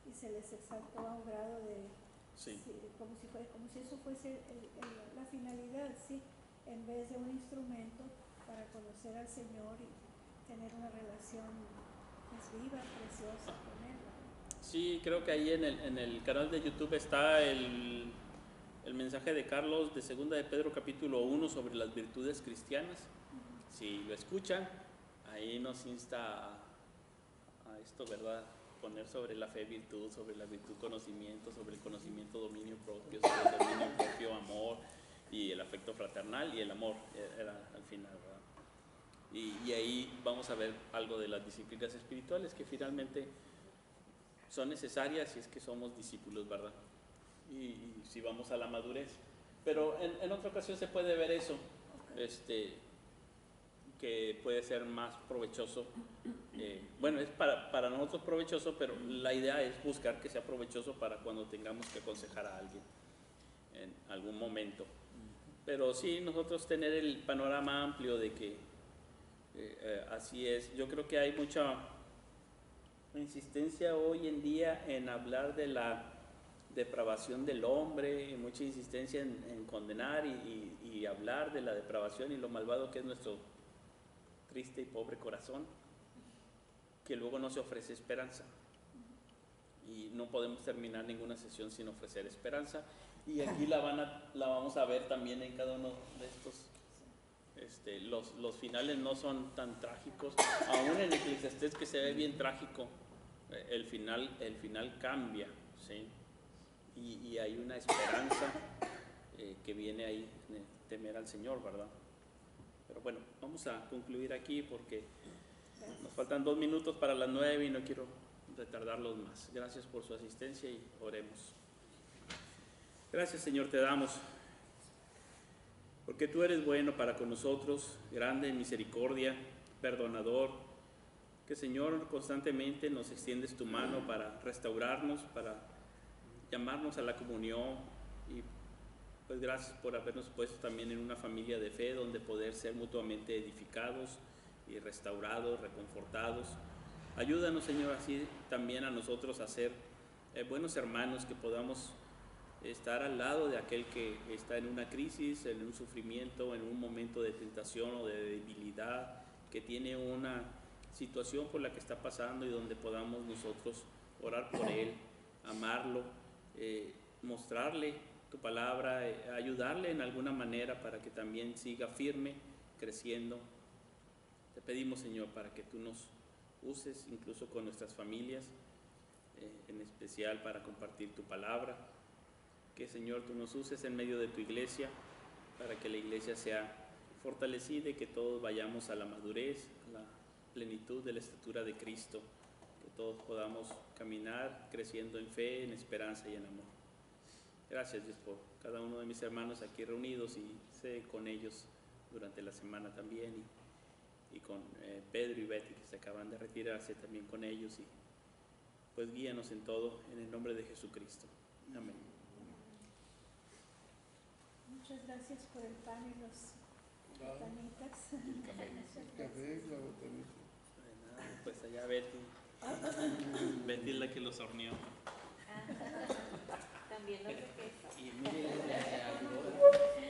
y se les exaltó a un grado de Sí. como si eso fuese la finalidad, sí, en vez de un instrumento para conocer al Señor y tener una relación pues, viva, preciosa con Él. Sí, creo que ahí en el canal de YouTube está el mensaje de Carlos de 2 de Pedro capítulo 1 sobre las virtudes cristianas. Si lo escuchan, ahí nos insta a esto, ¿verdad? Poner sobre la fe virtud, sobre la virtud conocimiento, sobre el conocimiento dominio propio, sobre el dominio propio amor y el afecto fraternal y el amor era al final, ¿verdad? Y ahí vamos a ver algo de las disciplinas espirituales que finalmente son necesarias si es que somos discípulos, ¿verdad? Y si vamos a la madurez. Pero en otra ocasión se puede ver eso, que puede ser más provechoso. Bueno, es para nosotros provechoso, pero la idea es buscar que sea provechoso para cuando tengamos que aconsejar a alguien en algún momento. Pero sí, nosotros tener el panorama amplio de que así es. Yo creo que hay mucha insistencia hoy en día en hablar de la depravación del hombre, mucha insistencia en condenar y hablar de la depravación y lo malvado que es nuestro triste y pobre corazón, que luego no se ofrece esperanza. Y no podemos terminar ninguna sesión sin ofrecer esperanza. Y aquí la vamos a ver también en cada uno de estos. Los finales no son tan trágicos, aún en Eclesiastés que se ve bien trágico, el final cambia, ¿sí? Y hay una esperanza que viene ahí, de temer al Señor, ¿verdad? Pero bueno, vamos a concluir aquí porque nos faltan 2 minutos para las 9 y no quiero retardarlos más. Gracias por su asistencia y oremos. Gracias, Señor, te damos, porque tú eres bueno para con nosotros, grande en misericordia, perdonador, que, Señor, constantemente nos extiendes tu mano para restaurarnos, para llamarnos a la comunión y pues gracias por habernos puesto también en una familia de fe donde poder ser mutuamente edificados y restaurados, reconfortados. Ayúdanos, Señor, así también a nosotros a ser buenos hermanos, que podamos estar al lado de aquel que está en una crisis, en un sufrimiento, en un momento de tentación o de debilidad, que tiene una situación por la que está pasando y donde podamos nosotros orar por él, amarlo, mostrarle tu palabra, ayudarle en alguna manera para que también siga firme, creciendo. Te pedimos, Señor, para que tú nos uses incluso con nuestras familias, en especial para compartir tu palabra. Que, Señor, tú nos uses en medio de tu iglesia para que la iglesia sea fortalecida y que todos vayamos a la madurez, a la plenitud de la estatura de Cristo, que todos podamos caminar creciendo en fe, en esperanza y en amor. Gracias, Dios, por cada uno de mis hermanos aquí reunidos, y sé con ellos durante la semana también, y con Pedro y Betty, que se acaban de retirarse, también con ellos, y pues guíanos en todo, en el nombre de Jesucristo. Amén. Muchas gracias por el pan y los botanitas. Café, la botanita. De nada, pues allá Betty. Betty es la que los horneó. También los de queso. Y mire, le ayudó.